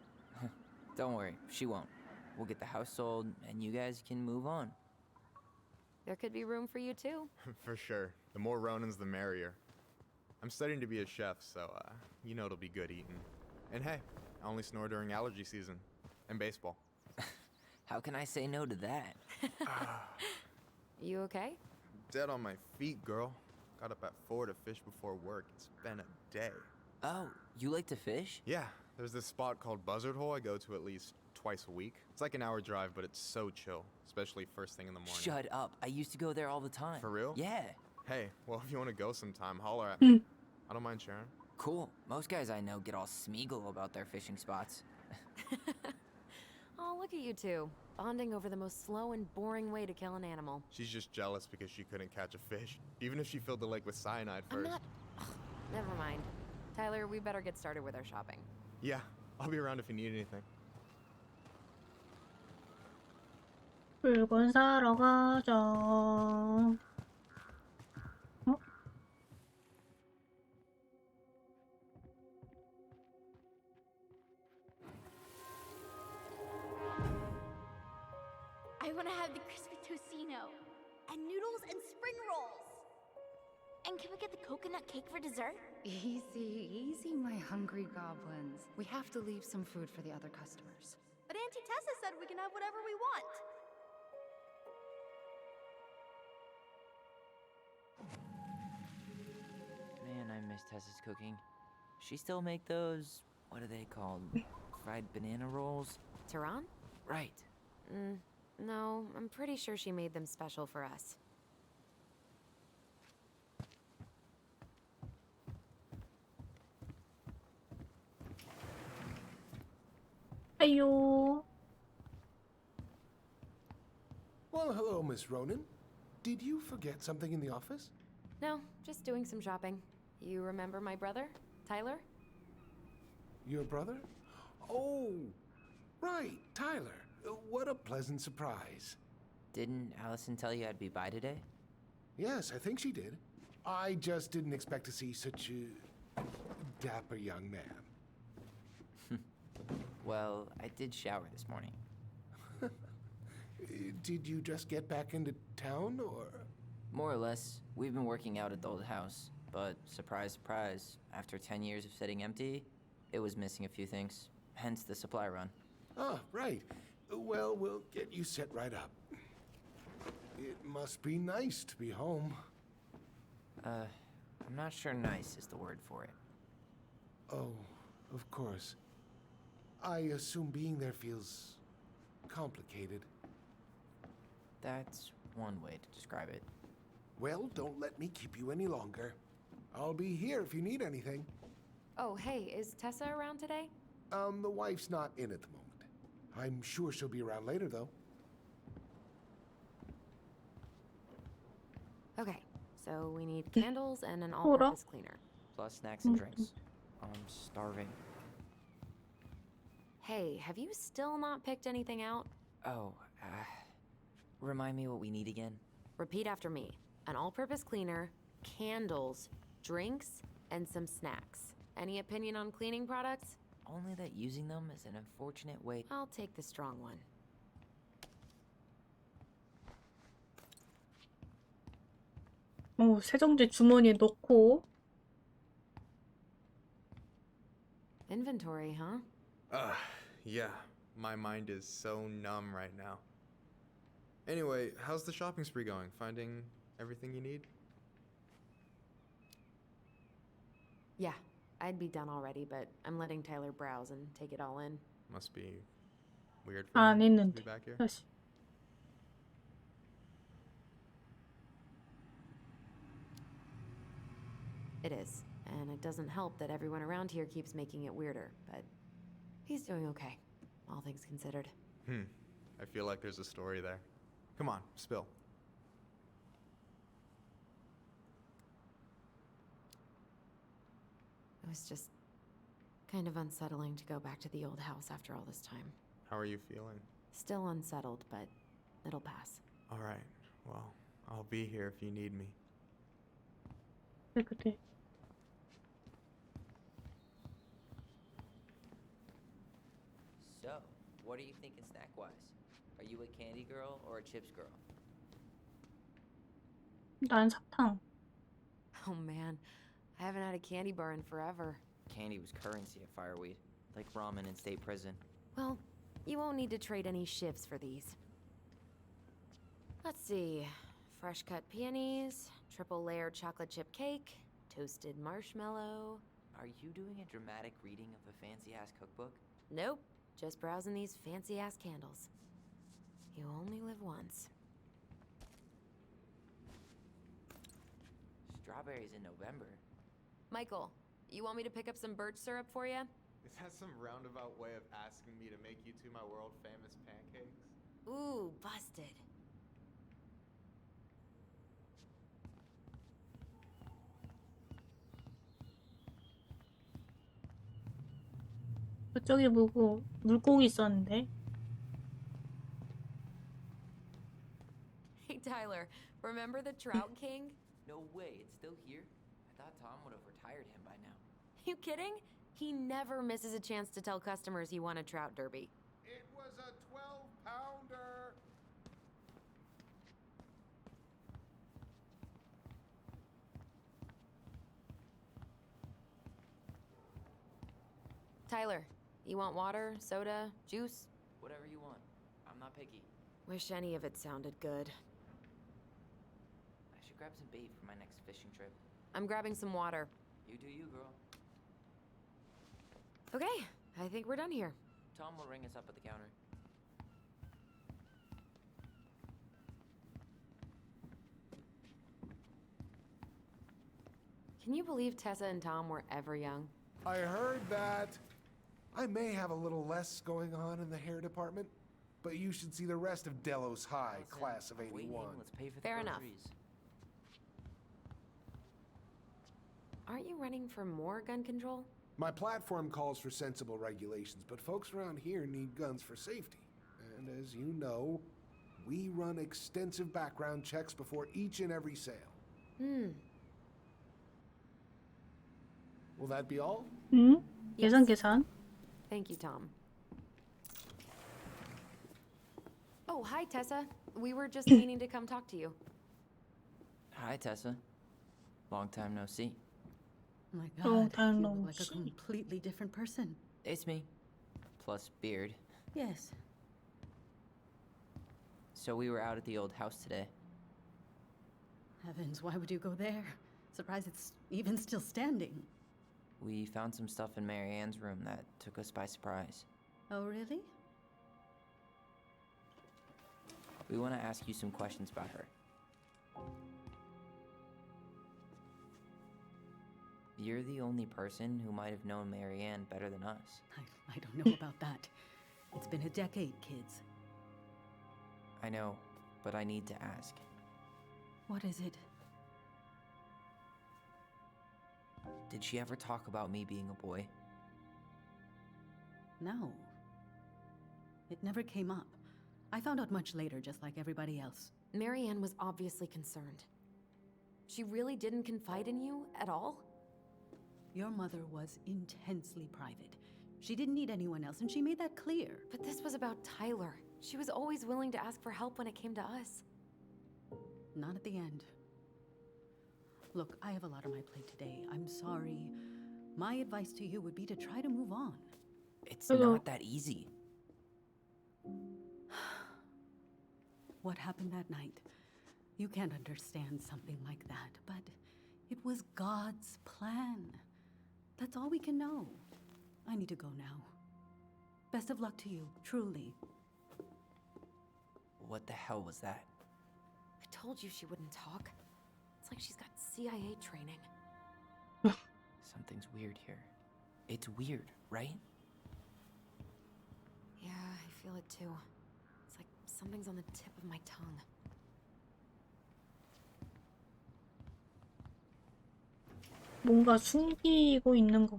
Don't worry, she won't. We'll get the house sold, and you guys can move on. There could be room for you too. For sure. The more Ronins, the merrier. I'm studying to be a chef, so, you know it'll be good eating. And hey, I only snore during allergy season. And baseball. How can I say no to that? You okay? Dead on my feet, girl. Got up at 4 to fish before work. It's been a day. Oh, you like to fish? Yeah, there's this spot called Buzzard Hole I go to at least twice a week. It's like an hour drive, but it's so chill, especially first thing in the morning. Shut up. I used to go there all the time. For real? Yeah. Hey, well, if you want to go sometime, holler at me. I don't mind sharing. Cool. Most guys I know get all smeagol about their fishing spots. Oh, look at you two. Bonding over the most slow and boring way to kill an animal. She's just jealous because she couldn't catch a fish, even if she filled the lake with cyanide I'm first. not... Ugh, never mind. Tyler, we better get started with our shopping. Yeah, I'll be around if you need anything. 물건 사러 가자. 어? I want to have the crispy tocino and noodles and spring rolls. And can we get the coconut cake for dessert? Easy, easy, my hungry goblins. We have to leave some food for the other customers. But Auntie Tessa said we can have whatever we want. Man, I miss Tessa's cooking. She still make those, what are they called? Fried banana rolls? Tehran? Right. No, I'm pretty sure she made them special for us. 아유. Well, hello, Miss Ronan. Did you forget something in the office? No, just doing some shopping. You remember my brother, Tyler? Your brother? Oh, right, Tyler. What a pleasant surprise. Didn't Allison tell you I'd be by today? Yes, I think she did. I just didn't expect to see such a dapper young man. Well, I did shower this morning. Did you just get back into town, or? More or less, we've been working out at the old house, but surprise, surprise, after 10 years of sitting empty, it was missing a few things, hence the supply run. Ah, right. Well, we'll get you set right up. It must be nice to be home. I'm not sure nice is the word for it. Oh, of course. I assume being there feels complicated. That's one way to describe it. Well, don't let me keep you any longer. I'll be here if you need anything. Oh, hey, is Tessa around today? The wife's not in at the moment. I'm sure she'll be around later, though. Okay, so we need candles and an all-purpose cleaner. Plus snacks and drinks. I'm starving. Hey, have you still not picked anything out? Oh, remind me what we need again? Repeat after me. An all-purpose cleaner, candles, drinks, and some snacks. Any opinion on cleaning products? Only that using them is an unfortunate way. I'll take the strong one. 세정제 주머니에 넣고. Inventory, huh? Yeah. My mind is so numb right now. Anyway, how's the shopping spree going? Finding everything you need? Yeah, I'd be done already, but I'm letting Tyler browse and take it all in. Must be weird for 안 me to 했는데. be back here. 다시. It is, and it doesn't help that everyone around here keeps making it weirder, but he's doing okay, all things considered. I feel like there's a story there. Come on, spill. It was just kind of unsettling to go back to the old house after all this time. How are you feeling? Still unsettled, but it'll pass. All right. Well, I'll be here if you need me. 그때. So, what are you thinking snack-wise? Are you a candy girl or a chips girl? 난 사탕. Oh man, I haven't had a candy bar in forever. Candy was currency at Fireweed, like ramen in state prison. Well, you won't need to trade any shifts for these. Let's see. Fresh cut peonies, triple layered chocolate chip cake, toasted marshmallow. Are you doing a dramatic reading of a fancy-ass cookbook? Nope, just browsing these fancy ass candles. You only live once. Strawberries in November. Michael, you want me to pick up some birch syrup for you? Is that some roundabout way of asking me to make you two my world famous pancakes? Ooh, busted. 저쪽에 뭐고 물고기 있었는데. Hey Tyler, remember the Trout King? No way, it's still here? I thought Tom would have retired him by now. You kidding? He never misses a chance to tell customers he won a trout derby. It was a 12-pounder. Tyler, you want water, soda, juice? Whatever you want. I'm not picky. Wish any of it sounded good. I should grab some bait for my next fishing trip. I'm grabbing some water. You do you, girl. Okay, I think we're done here. Tom will ring us up at the counter. Can you believe Tessa and Tom were ever young? I heard that. I may have a little less going on in the hair department, but you should see the rest of Delos High, Listen, class of wait, 81. let's pay for the Fair enough. groceries. Aren't you running for more gun control? My platform calls for sensible regulations, but folks around here need guns for safety. And as you know, we run extensive background checks before each and every sale. Will that be all? 응? Yes. 계산. Thank you, Tom. Oh, hi, Tessa. We were just meaning to come talk to you. Hi, Tessa. Long time no see. Oh my Long god, time you no look like a see. completely different person. It's me. Plus beard. Yes. So we were out at the old house today. Heavens, why would you go there? Surprised it's even still standing. We found some stuff in Mary Ann's room that took us by surprise. Oh, really? We want to ask you some questions about her. You're the only person who might have known Mary Ann better than us. I don't know about that. It's been a decade, kids. I know, but I need to ask. What is it? Did she ever talk about me being a boy? No. It never came up. I found out much later, just like everybody else. Mary Ann was obviously concerned. She really didn't confide in you at all? Your mother was intensely private. She didn't need anyone else, and she made that clear. But this was about Tyler. She was always willing to ask for help when it came to us. Not at the end. Look, I have a lot on my plate today. I'm sorry. My advice to you would be to try to move on. It's Hello. not that easy. What happened that night? You can't understand something like that, but it was God's plan. That's all we can know. I need to go now. Best of luck to you, truly. What the hell was that? I told you she wouldn't talk. It's like she's got CIA training. Something's weird here. It's weird, right? Yeah, I feel it too. It's like something's on the tip of my tongue. 뭔가 숨기고 있는 거.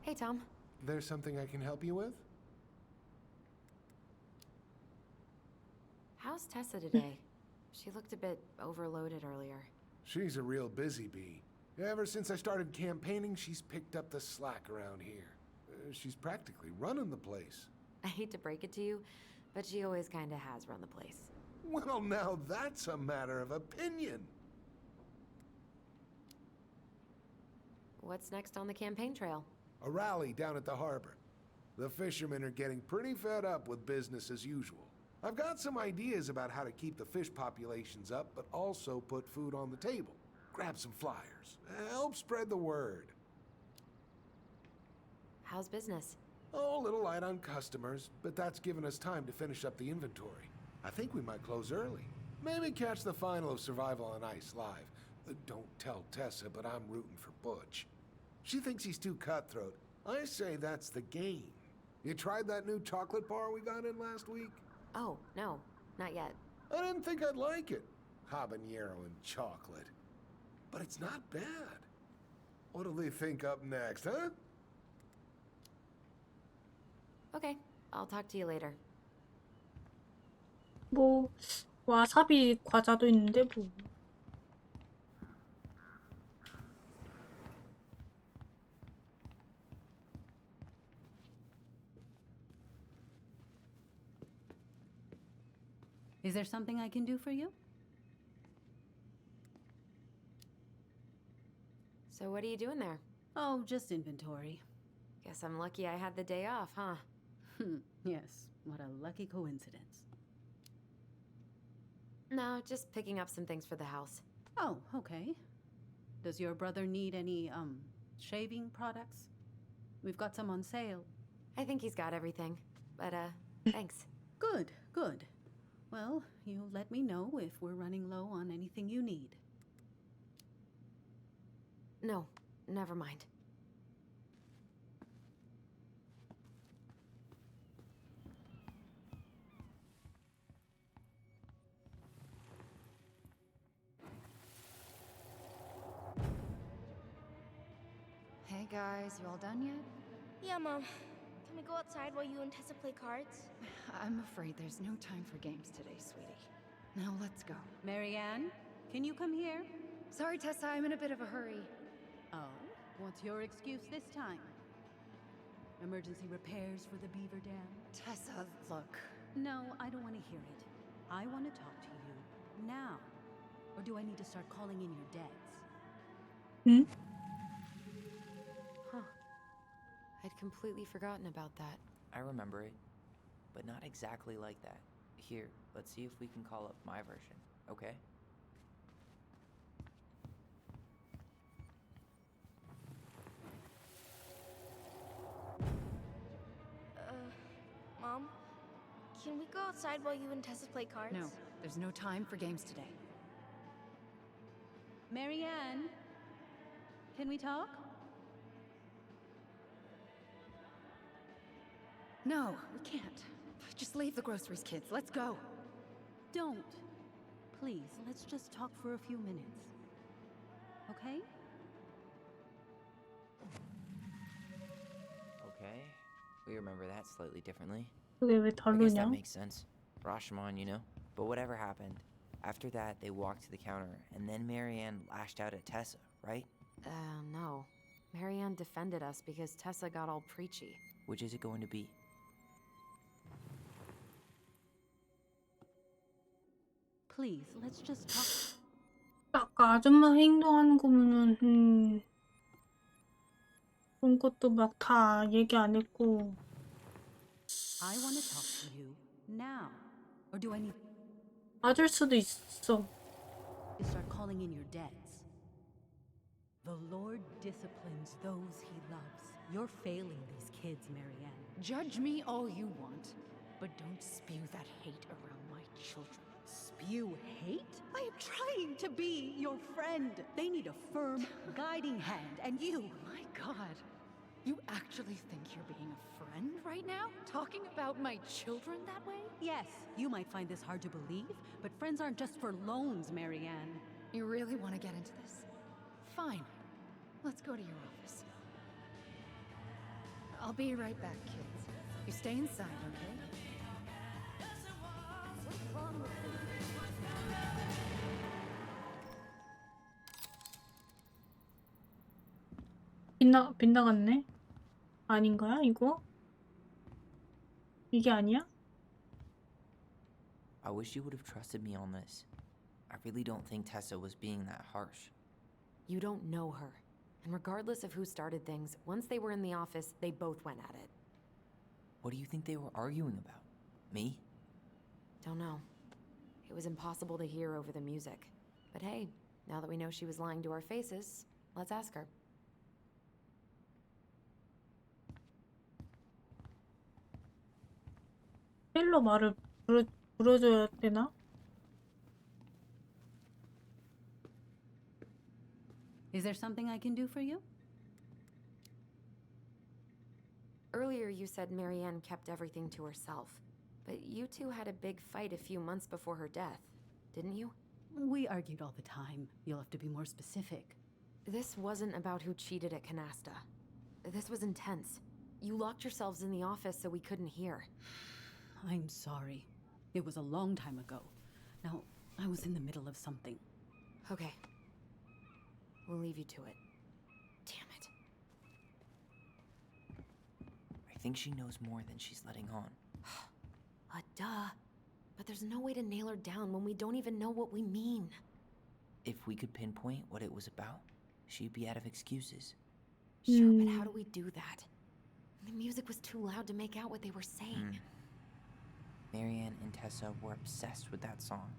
Hey, Tom. There's something I can help you with? How's Tessa today? She looked a bit overloaded earlier. She's a real busy bee. Ever since I started campaigning, she's picked up the slack around here. She's practically running the place. I hate to break it to you, but she always kinda has run the place. Well, now that's a matter of opinion. What's next on the campaign trail? A rally down at the harbor. The fishermen are getting pretty fed up with business as usual. I've got some ideas about how to keep the fish populations up, but also put food on the table. Grab some flyers. Help spread the word. How's business? Oh, a little light on customers, but that's given us time to finish up the inventory. I think we might close early. Maybe catch the final of Survival on Ice live. Don't tell Tessa, but I'm rooting for Butch. She thinks he's too cutthroat. I say that's the game. You tried that new chocolate bar we got in last week? Oh, no, not yet. I didn't think I'd like it. Habanero and chocolate. But it's not bad. What'll they think up next, huh? Okay, I'll talk to you later. 뭐 와사비 과자도 있는데 뭐. Is there something I can do for you? So what are you doing there? Oh, just inventory. Guess I'm lucky I had the day off, huh? Yes, what a lucky coincidence. No, just picking up some things for the house. Oh, okay. Does your brother need any, shaving products? We've got some on sale. I think he's got everything, but, thanks. Good, good. Well, you let me know if we're running low on anything you need. No, never mind. Hey guys, you all done yet? Yeah, Mom. Can we go outside while you and Tessa play cards? I'm afraid there's no time for games today, sweetie. Now let's go. Marianne, can you come here? Sorry, Tessa, I'm in a bit of a hurry. Oh, what's your excuse this time? Emergency repairs for the beaver dam? Tessa, look. No, I don't want to hear it. I want to talk to you now. Or do I need to start calling in your debts? 응? Huh. I'd completely forgotten about that. I remember it, but not exactly like that. Here, let's see if we can call up my version, okay? Mom? Can we go outside while you and Tessa play cards? No, there's no time for games today. Marianne, can we talk? No, we can't. Just leave the groceries, kids. Let's go. Don't. Please, let's just talk for a few minutes. Okay? Okay, we remember that slightly differently. 그게 왜 I guess 다르냐? that makes sense. Rashomon, you know? But whatever happened, after that they walked to the counter, and then Marianne lashed out at Tessa, right? No. Marianne defended us because Tessa got all preachy. Which is it going to be? Please, let's just talk. 아까 아줌마 행동하는 거 보면은 그런 것도 막 다 얘기 안 했고 I want to talk to you now. Or do I need 맞을 수도 있어. to start calling in your debts? The Lord disciplines those he loves. You're failing these kids, Marianne. Judge me all you want, but don't spew that hate around my children. Spew hate? I am trying to be your friend. They need a firm, guiding hand, and you. My God. You actually think you're being a friend right now? Talking about my children that way? Yes, you might find this hard to believe, but friends aren't just for loans, Marianne. You really want to get into this? Fine. Let's go to your office. I'll be right back, kids. You stay inside, okay? What's wrong with you? 빗나갔네? 아닌가요, 이거? 이게 아니야? I wish you would have trusted me on this. I really don't think Tessa was being that harsh. You don't know her. And regardless of who started things, once they were in the office, they both went at it. What do you think they were arguing about? Me? Don't know. It was impossible to hear over the music. But hey, now that we know she was lying to our faces, let's ask her. 텔러 말을 물어줘야 되나? Is there something I can do for you? Earlier you said Marianne kept everything to herself. But you two had a big fight a few months before her death, didn't you? We argued all the time. You'll have to be more specific. This wasn't about who cheated at Canasta. This was intense. You locked yourselves in the office so we couldn't hear. I'm sorry. It was a long time ago. Now, I was in the middle of something. Okay. We'll leave you to it. Damn it. I think she knows more than she's letting on. Duh. But there's no way to nail her down when we don't even know what we mean. If we could pinpoint what it was about, she'd be out of excuses. Sure, but how do we do that? The music was too loud to make out what they were saying. Marianne and Tessa were obsessed with that song.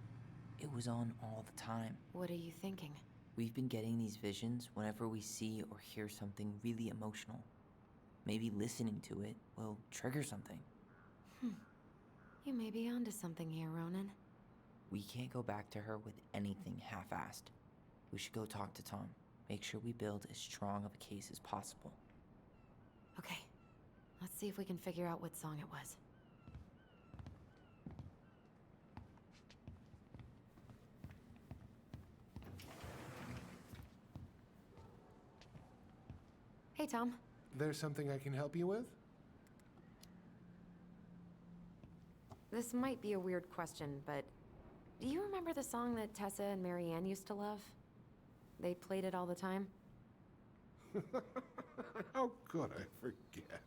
It was on all the time. What are you thinking? We've been getting these visions whenever we see or hear something really emotional. Maybe listening to it will trigger something. You may be onto something here, Ronan. We can't go back to her with anything half-assed. We should go talk to Tom. Make sure we build as strong of a case as possible. Okay. Let's see if we can figure out what song it was. Hey, Tom. There's something I can help you with? This might be a weird question, but do you remember the song that Tessa and Marianne used to love? They played it all the time. How could I forget?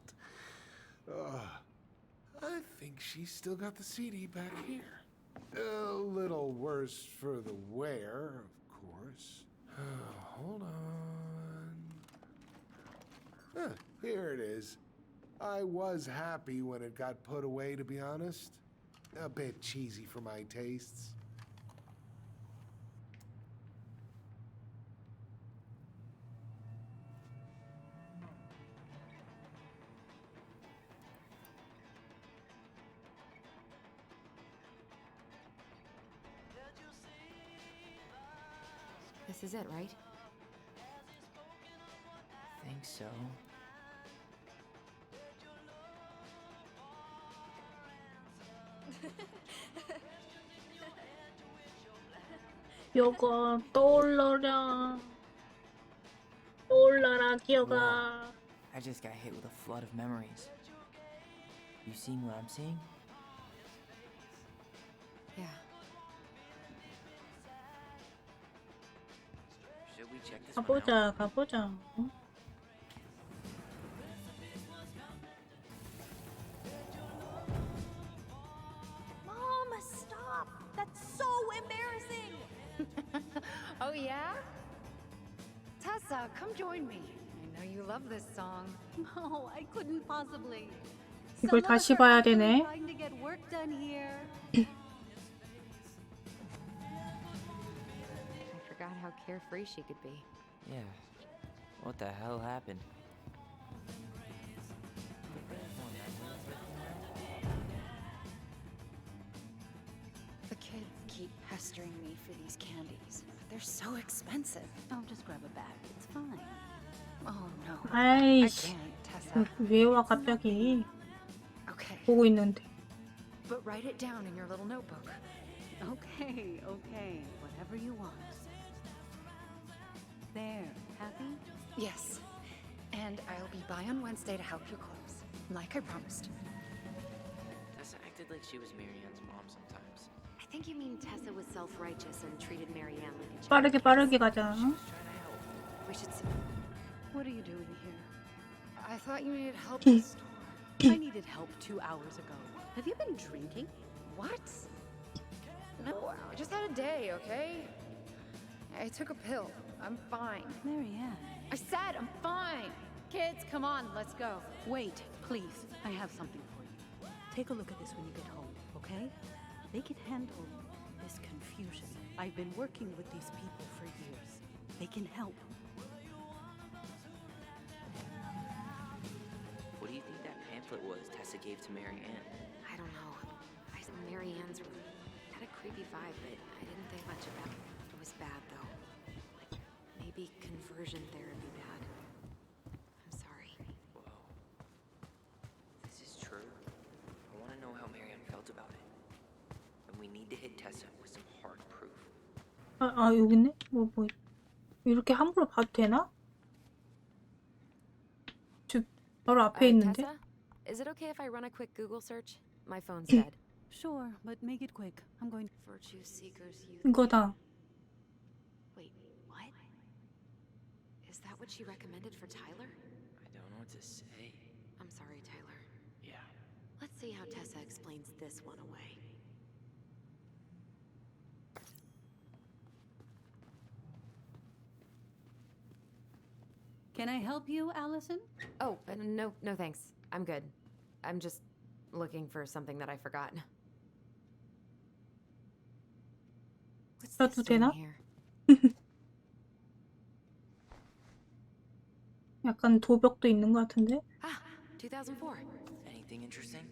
I think she's still got the CD back here. A little worse for the wear, of course. Hold on. Here it is. I was happy when it got put away, to be honest. A bit cheesy for my tastes. This is it, right? Think so. 기억아 떠올라라 떠올라라 기억아. Whoa. I just got hit with a flood of memories. You seeing what I'm seeing? Yeah. Should we check this one out? 가보자 가보자. 응? Mom, stop! That's so embarrassing! Oh, yeah? Tessa, come join me. I know you love this song. No, I couldn't possibly. 이걸 Some of 다시 us are 봐야 actually 되네. trying to get work done here. I forgot how carefree she could be. Yeah. What the hell happened? The kids keep pestering me for these candies. They're so expensive. Oh, just grab a bag. It's fine. Oh, no. 아이씨, Tessa. 왜 와 갑자기? Okay, 보고 있는데. but write it down in your little notebook. Okay, okay. Whatever you want. There. Happy? Yes. And I'll be by on Wednesday to help you close, like I promised. Tessa acted like she was Marianne's mom sometimes. I think you mean Tessa was self-righteous and treated Marianne like a child. 빠르게 빠르게 가자. 응? Just trying to help. We should see. What are you doing here? I thought you needed help at the store. I needed help 2 hours ago. Have you been drinking? What? No, I just had a day, okay? I took a pill. I'm fine. Marianne. I said I'm fine. Kids, come on, let's go. Wait, please. I have something for you. Take a look at this when you get home, okay? They can handle this confusion. I've been working with these people for years. They can help. What do you think that pamphlet was Tessa gave to Marianne? I don't know. I said Marianne's room had a creepy vibe, but I didn't think much about it. It was bad, though. Like, maybe conversion therapy bad. I'm sorry. Whoa. This is true. I want to know how Marianne felt about it. And we need to hit Tessa with some hard proof. 아 여기 있네? 뭐 이렇게 함부로 봐도 되나? 저 바로 앞에 있는데? Tessa, is it okay if I run a quick Google search? My phone's dead. Sure, but make it quick. I'm going to... Virtue Seekers Youth. 이거다. Wait, what? Is that what she recommended for Tyler? I don't know what to say. I'm sorry, Tyler. Yeah. Let's see how Tessa explains this one away. Can I help you, Allison? Oh, no thanks. I'm good. I'm just looking for something that I forgot. What's 써도 this doing 되나? here? 약간 도벽도 있는 것 같은데? Ah, 2004. Anything interesting?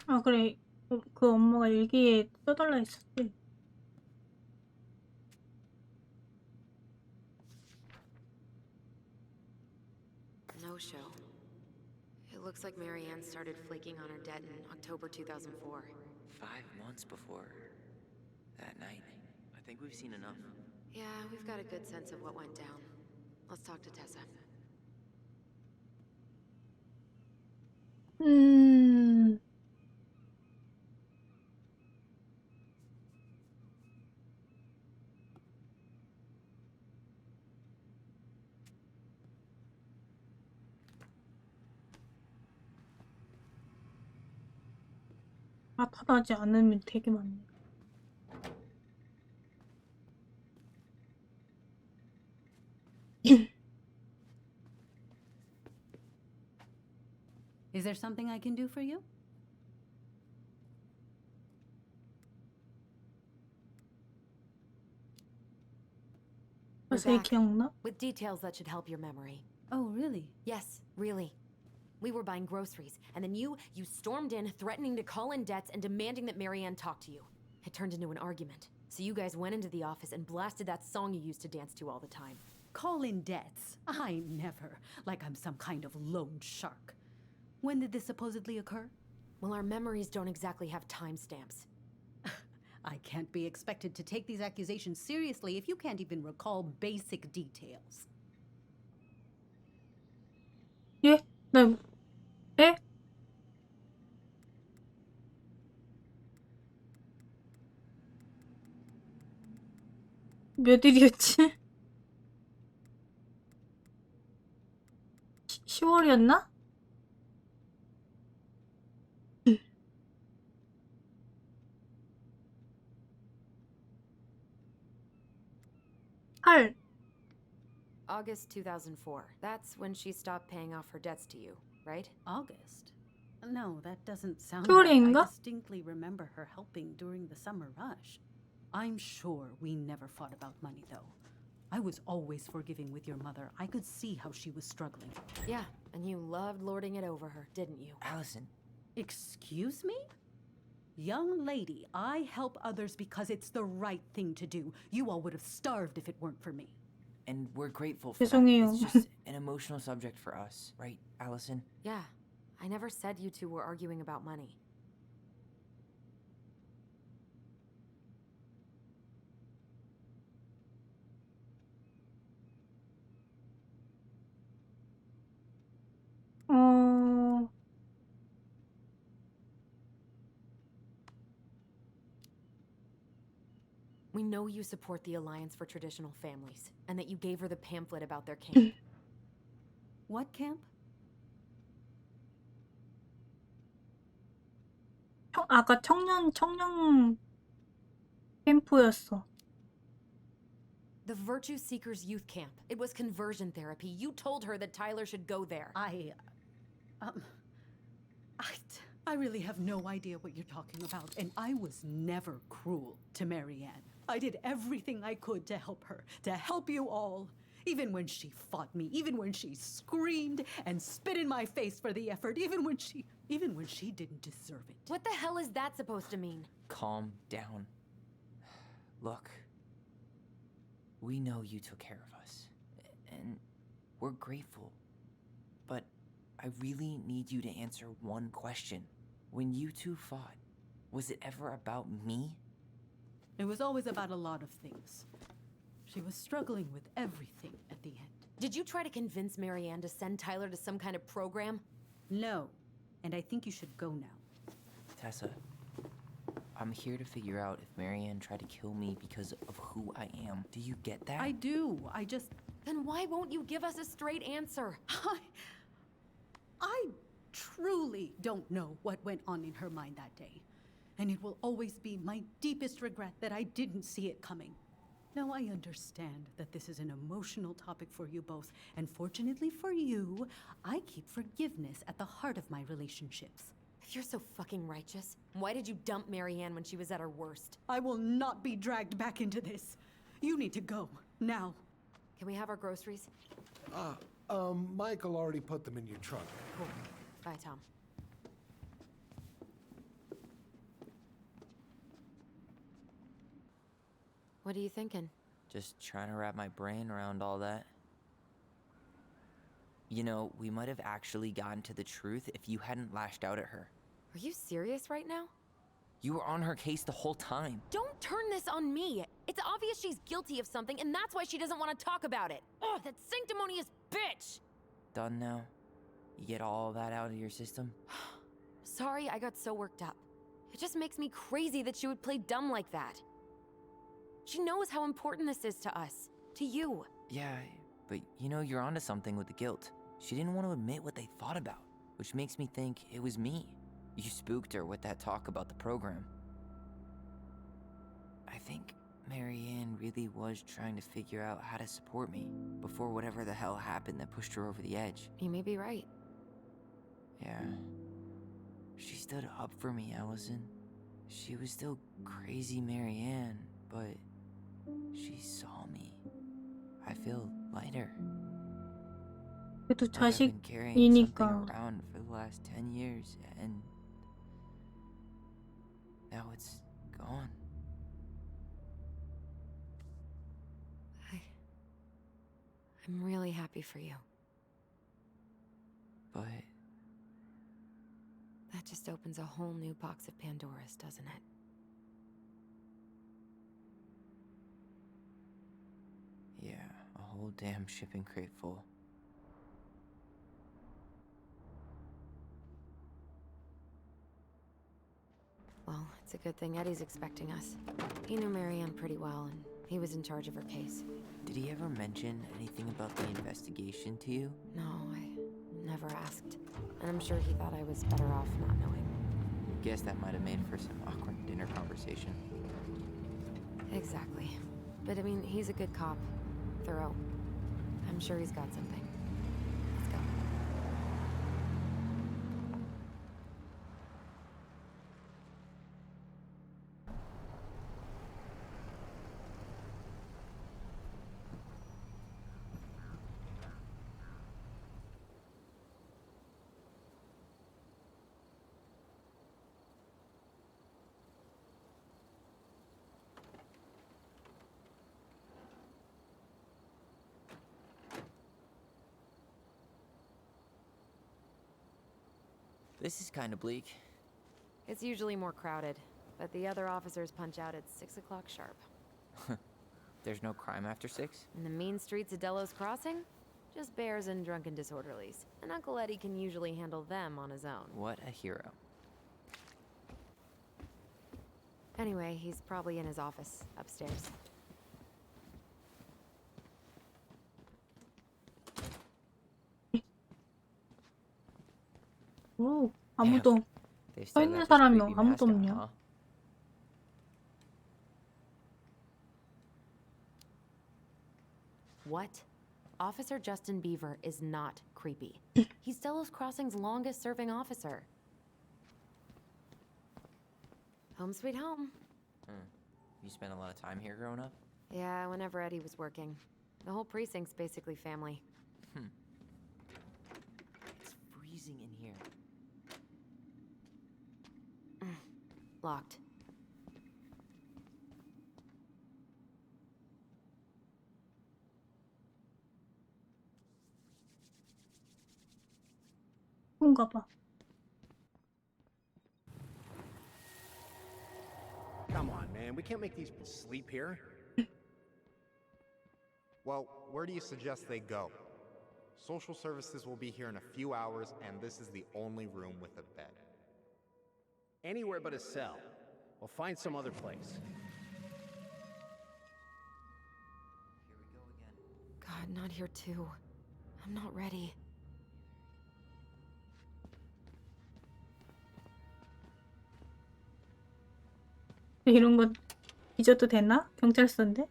아 그래, 그 엄마가 일기에 써달라 했었지. No show. It looks like Marianne started flaking on her debt in October 2004. 5 months before that night. I think we've seen enough. Yeah, we've got a good sense of what went down. Let's talk to Tessa. 나타나지 않으면 되게 많네. Is there something I can do for you? We're 자세히 back. 기억나? With details that should help your memory. Oh, really? Yes, really. We were buying groceries, and then you stormed in, threatening to call in debts and demanding that Marianne talk to you. It turned into an argument. So you guys went into the office and blasted that song you used to dance to all the time. Call in debts? I never. Like I'm some kind of loan shark. When did this supposedly occur? Well, our memories don't exactly have timestamps. I can't be expected to take these accusations seriously if you can't even recall basic details. 예? 나 예? 몇 일이었지? 10월이었나? 할 August 2004. That's when she stopped paying off her debts to you, right? August? No, that doesn't sound right. I 겨울인가? distinctly remember her helping during the summer rush. I'm sure we never fought about money, though. I was always forgiving with your mother. I could see how she was struggling. Yeah, and you loved lording it over her, didn't you? Allison, Excuse me? Young lady, I help others because it's the right thing to do. You all would have starved if it weren't for me. and we're grateful for that. 죄송해요. It's just an emotional subject for us, right, Allison? Yeah, I never said you two were arguing about money. We know you support the Alliance for Traditional Families, and that you gave her the pamphlet about their camp. What camp? 아까 청년 캠프였어. The Virtue Seekers Youth Camp. It was conversion therapy. You told her that Tyler should go there. I really have no idea what you're talking about, and I was never cruel to Marianne. I did everything I could to help her, to help you all. Even when she fought me, even when she screamed and spit in my face for the effort, even when she didn't deserve it. What the hell is that supposed to mean? Calm down. Look, we know you took care of us, and we're grateful. But I really need you to answer one question. When you two fought, was it ever about me? It was always about a lot of things. She was struggling with everything at the end. Did you try to convince Marianne to send Tyler to some kind of program? No, and I think you should go now. Tessa, I'm here to figure out if Marianne tried to kill me because of who I am. Do you get that? I do. I just... Then why won't you give us a straight answer? I truly don't know what went on in her mind that day. And it will always be my deepest regret that I didn't see it coming. Now, I understand that this is an emotional topic for you both, and fortunately for you, I keep forgiveness at the heart of my relationships. If you're so fucking righteous, why did you dump Marianne when she was at her worst? I will not be dragged back into this. You need to go, now. Can we have our groceries? Michael already put them in your trunk. Cool. Bye, Tom. What are you thinking? Just trying to wrap my brain around all that. You know, we might have actually gotten to the truth if you hadn't lashed out at her. Are you serious right now? You were on her case the whole time. Don't turn this on me! It's obvious she's guilty of something, and that's why she doesn't want to talk about it. Ugh, that sanctimonious bitch! Done now? You get all that out of your system? Sorry I got so worked up. It just makes me crazy that she would play dumb like that. She knows how important this is to us. To you. Yeah, but you know, you're onto something with the guilt. She didn't want to admit what they thought about, which makes me think it was me. You spooked her with that talk about the program. I think Marianne really was trying to figure out how to support me before whatever the hell happened that pushed her over the edge. You may be right. Yeah. She stood up for me, Allison. She was still crazy Marianne, but she saw me. I feel lighter. 그래도 Like I've been carrying something 자식이니까. around for the last 10 years, and now it's gone. I'm really happy for you. But That just opens a whole new box of Pandora's, doesn't it? yeah, a whole damn shipping crate full. Well, it's a good thing Eddie's expecting us. He knew Marianne pretty well, and he was in charge of her case. Did he ever mention anything about the investigation to you? No, I never asked. And I'm sure he thought I was better off not knowing. Guess that might have made for some awkward dinner conversation. Exactly. But I mean, he's a good cop. Thorough. I'm sure he's got something. Let's go. This is kind of bleak. It's usually more crowded, but the other officers punch out at 6 o'clock sharp. There's no crime after 6? In the mean streets of Delos Crossing, just bears and drunken disorderlies. And Uncle Eddie can usually handle them on his own. What a hero. Anyway, he's probably in his office, upstairs. 오, 아무도 They 서 still 있는 got this 사람이 creepy 아무도 mask on, 없냐? huh? What? Officer Justin Beaver is not creepy. He's Delos Crossing's longest serving officer. Home sweet home. You spent a lot of time here growing up? Yeah, whenever Eddie was working. The whole precinct's basically family. It's freezing in here. Locked. 그런가 봐. Come on, man. We can't make these people sleep here. Well, where do you suggest they go? Social services will be here in a few hours, and this is the only room with a bed. Anywhere but a cell. We'll find some other place. Here we go again. God, not here too. I'm not ready. 이런 거 잊어도 되나? 경찰서인데?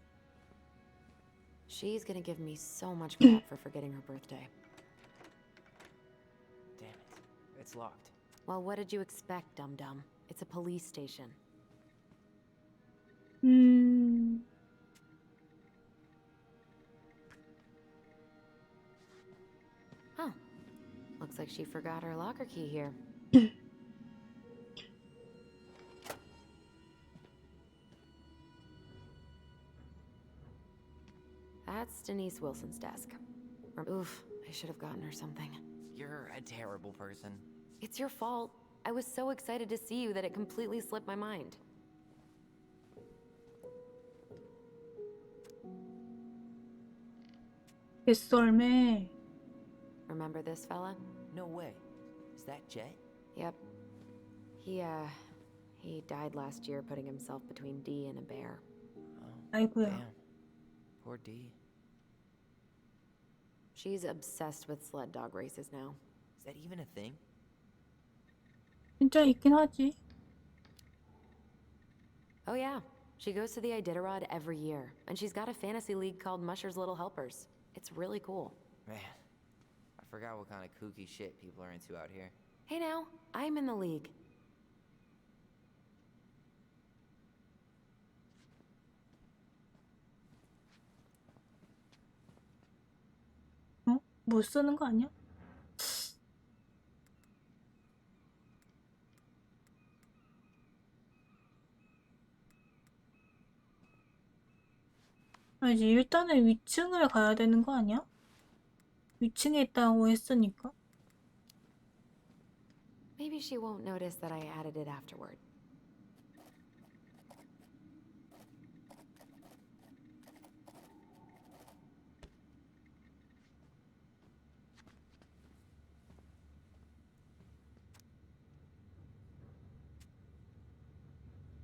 She's gonna give me so much crap for forgetting her birthday. Damn it. It's locked. Well, what did you expect, dum-dum? It's a police station. Oh. Looks like she forgot her locker key here. That's Denise Wilson's desk. Oof, I should have gotten her something. You're a terrible person. It's your fault. I was so excited to see you that it completely slipped my mind. 개썰매. Remember this fella? No way. Is that Jet? Yep. He died last year putting himself between D and a bear. Oh, 아이고야. damn. Poor D. She's obsessed with sled dog races now. Is that even a thing? 진짜 있긴 하지. Oh yeah. She goes to the Iditarod every year, and she's got a fantasy league called Musher's Little Helpers. It's really cool. Man, I forgot what kind of kooky shit people are into out here. Hey now, I'm in the league. 어? 못 쓰는 거 아니야? 아니지, 일단은 위층을 가야 되는 거 아니야? 위층에 있다고 했으니까. Maybe she won't notice that I added it afterward.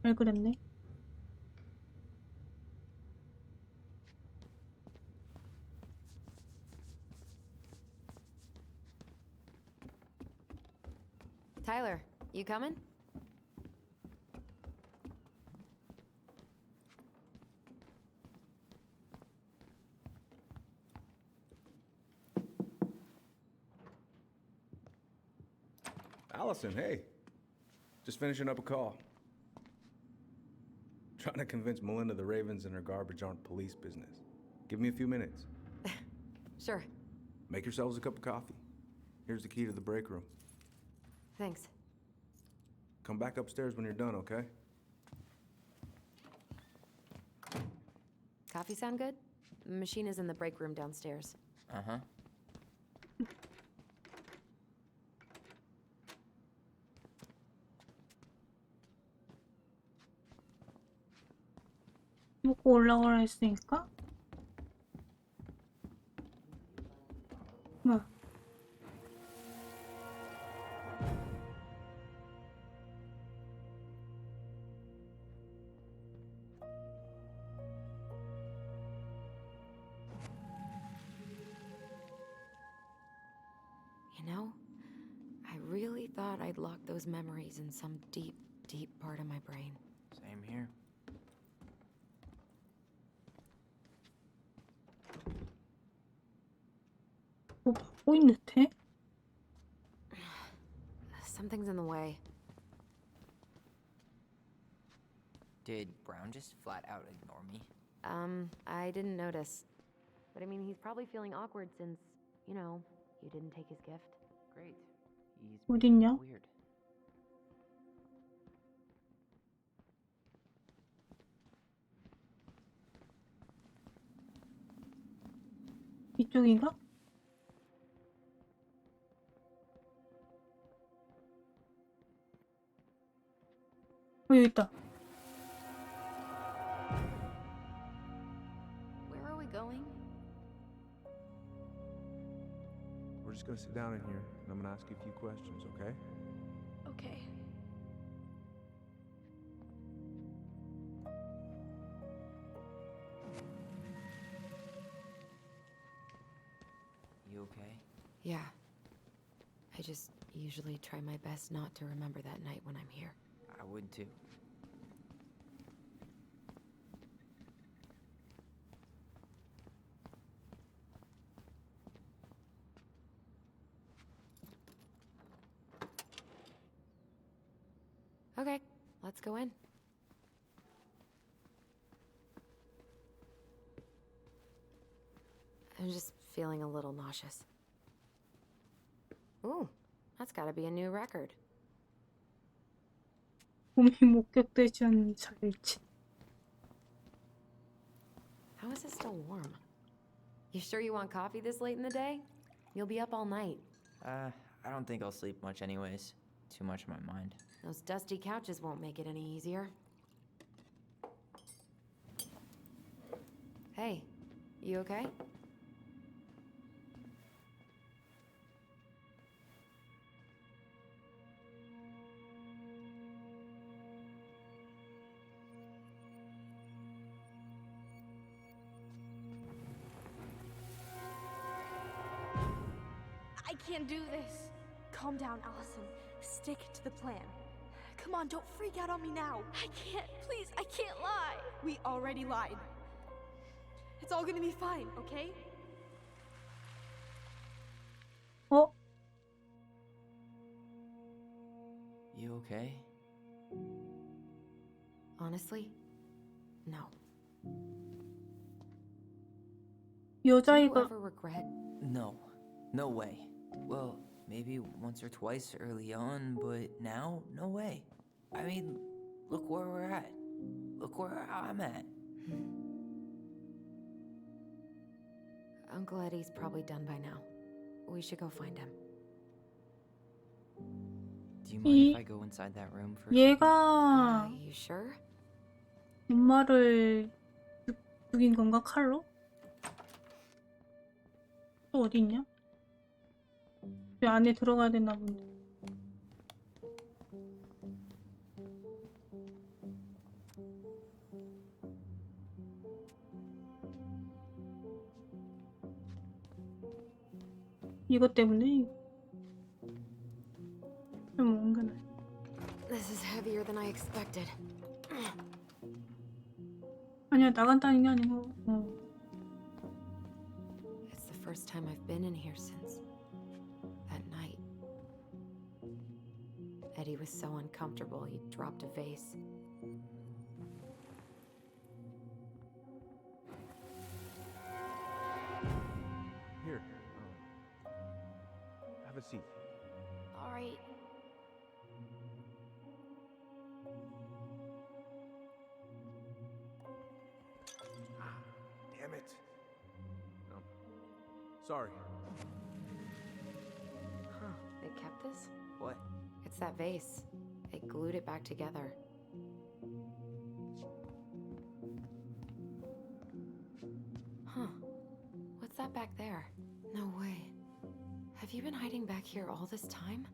잘 그랬네. Tyler, you coming? Allison, hey. Just finishing up a call. Trying to convince Melinda the Ravens and her garbage aren't police business. Give me a few minutes. Sure. Make yourselves a cup of coffee. Here's the key to the break room. Thanks. Come back upstairs when you're done, okay? Coffee sound good? The machine is in the break room downstairs. Uh-huh. 먹고 올라가라 했으니까. 뭐야? You know, I really thought I'd locked those memories in some deep, deep part of my brain. Same here. 뭐 받고 있는데? Something's in the way. Did Brown just flat out ignore me? I didn't notice. But I mean, he's probably feeling awkward since, you know, you didn't take his gift. Great. He's 어딨냐? weird. 이쪽인가? 여기 있다. Where are we going? We're just gonna sit down in here, and I'm gonna ask you a few questions, okay? Okay. You okay? Yeah. I just usually try my best not to remember that night when I'm here. I would too. Okay, let's go in. I'm just feeling a little nauseous. Ooh, that's gotta be a new record. 몸이 목격되지 않는 자일치. How is it still warm? You sure you want coffee this late in the day? You'll be up all night. I don't think I'll sleep much anyways. Too much on my mind. Those dusty couches won't make it any easier. Hey, you okay? can't do this. Calm down, Allison. Stick to the plan. Come on, don't freak out on me now. I can't. Please, I can't lie. We already lied. It's all gonna be fine, okay? 어? You okay? Honestly, no. Do you 여자애가 ever regret? No. No way. Well, maybe once or twice early on, but now, no way. I mean, look where we're at. Look where I'm at. Uncle Eddie's probably done by now. We should go find him. Do you mind if I go inside that room first? 얘가 You sure? 엄마를 죽인 건가? 칼로? 또 어디 있냐? 이 안에 들어가야 되나 본데. 이것 때문에 좀 은근해. This is heavier than I expected. 아니야, 나간다는 게 아니고. It's the first time I've been in here since that night. Eddie was so uncomfortable he dropped a vase. Here. Have a seat. All right. Damn it. No. Sorry. Huh, they kept this? What? It's that vase. They glued it back together. Huh. What's that back there? No way. Have you been hiding back here all this time?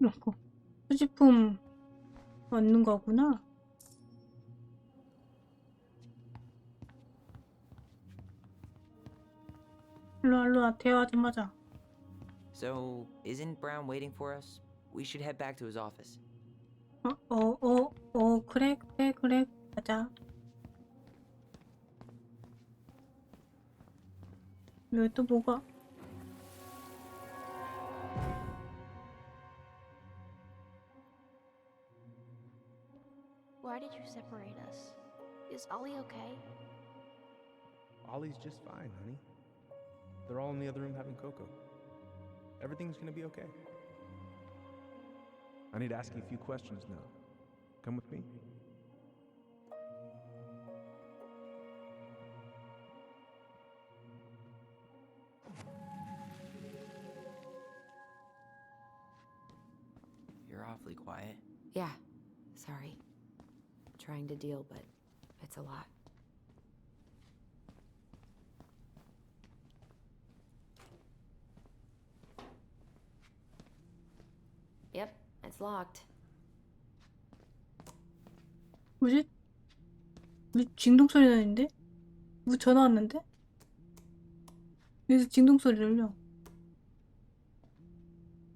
이거 수집품 얻는 거구나. 일로와 대화 좀 하자. So, isn't Brown waiting for us? We should head back to his office. 그래 가자. 여기 또 뭐가? Why did you separate us? Is Ollie okay? Ollie's just fine, honey. They're all in the other room having cocoa. Everything's gonna be okay. I need to ask you a few questions now. Come with me. You're awfully quiet. Yeah, sorry. Trying to deal, but it's a lot. Yep, it's locked. 뭐지? 왜 진동 소리 나는데? 누구 전화 왔는데? 여기서 진동 소리 들려.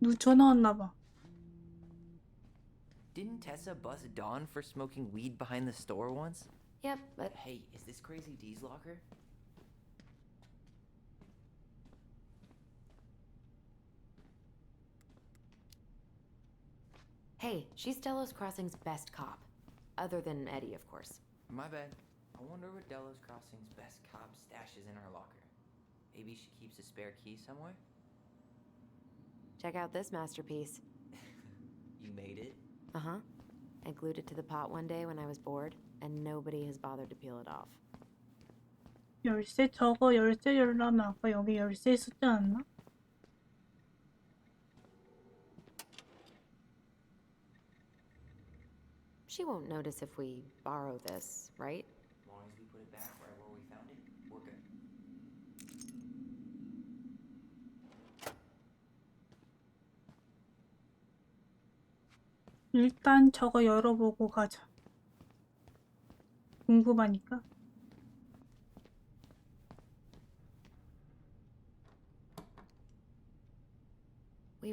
누구 전화 왔나 봐. Didn't Tessa bust Dawn for smoking weed behind the store once? Yep, but Hey, is this Crazy D's locker? hey, she's Delos Crossing's best cop. Other than Eddie, of course. My bad. I wonder what Delos Crossing's best cop stashes in her locker. Maybe she keeps a spare key somewhere? Check out this masterpiece. You made it? Uh-huh. I glued it to the pot one day when I was bored, and nobody has bothered to peel it off. 열쇠? 저거 열쇠 열려면 아까 여기 열쇠 있었지 않나? She won't notice if we borrow this, right? As long as we put it back right where we found it, we're good. 일단 저거 열어보고 가자. 궁금하니까.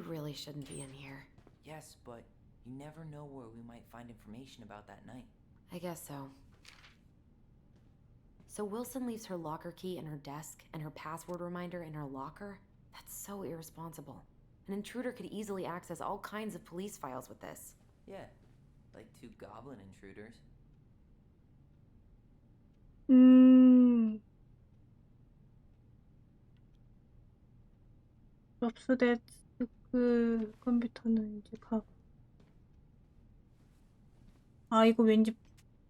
really shouldn't be in here. Yes, but you never know where we might find information about that night. I guess so. So Wilson leaves her locker key in her desk and her password reminder in her locker? That's so irresponsible. An intruder could easily access all kinds of police files with this. Yeah, like 2 goblin intruders. 접수된 그 컴퓨터는 이제 아, 이거 왠지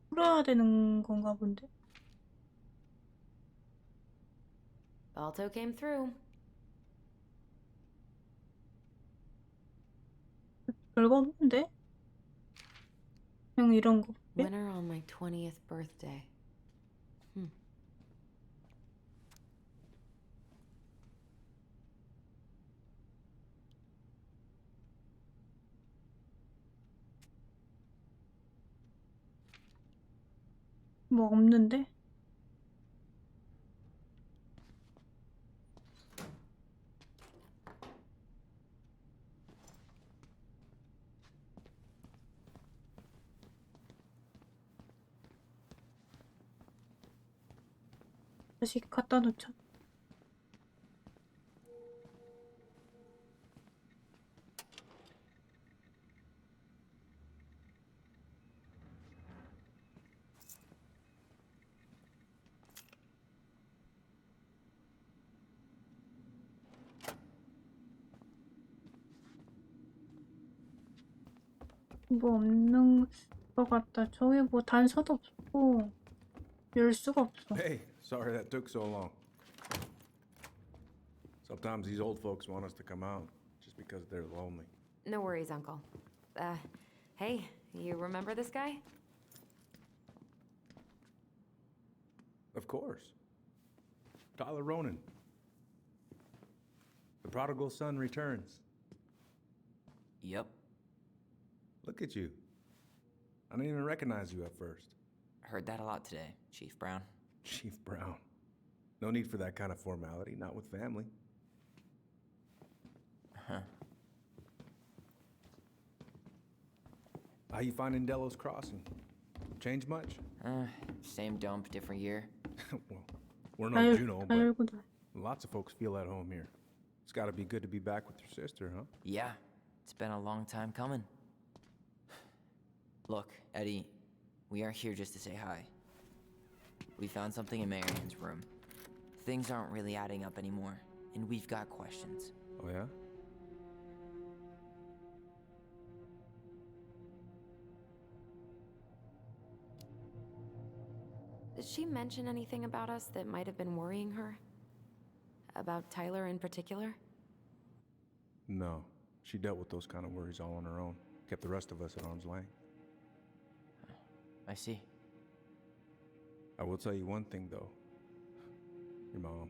풀어야 되는 건가 본데? Balto came through. 별거 없는데? 그냥 이런 거. Winner on my 20th birthday. 뭐 없는데? 다시 갖다 놓자. 뭐 없는 것 같다. 저기 뭐 단서도 없고 열 수가 없어. Hey, sorry that took so long. Sometimes these old folks want us to come out just because they're lonely. No worries, Uncle. Hey, you remember this guy? Of course. Tyler Ronan. The prodigal son returns. Yep. Look at you. I didn't even recognize you at first. Heard that a lot today, Chief Brown. Chief Brown. No need for that kind of formality, not with family. Huh. How you finding Delos Crossing? Change much? Same dump, different year. Well, we're no Juno, but 알고도. lots of folks feel at home here. It's gotta be good to be back with your sister, huh? Yeah, it's been a long time coming. Look, Eddie, we aren't here just to say hi. We found something in Marion's room. Things aren't really adding up anymore, and we've got questions. Oh, yeah? Did she mention anything about us that might have been worrying her? About Tyler in particular? No. She dealt with those kind of worries all on her own. Kept the rest of us at arm's length. I see. I will tell you one thing, though. Your mom.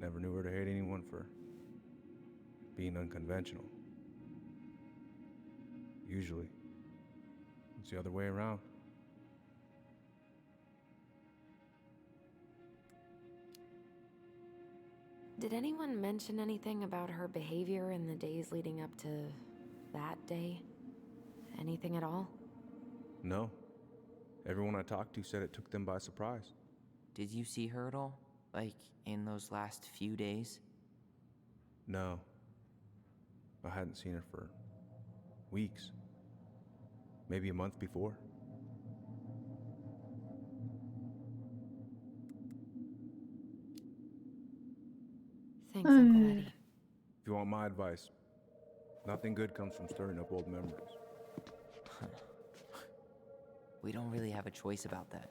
Never knew her to hate anyone for being unconventional. Usually, it's the other way around. Did anyone mention anything about her behavior in the days leading up to that day? Anything at all? No. Everyone I talked to said it took them by surprise. Did you see her at all? Like, in those last few days? No. I hadn't seen her for weeks. Maybe a month before. Thanks, Uncle Eddie. If you want my advice, nothing good comes from stirring up old memories. We don't really have a choice about that.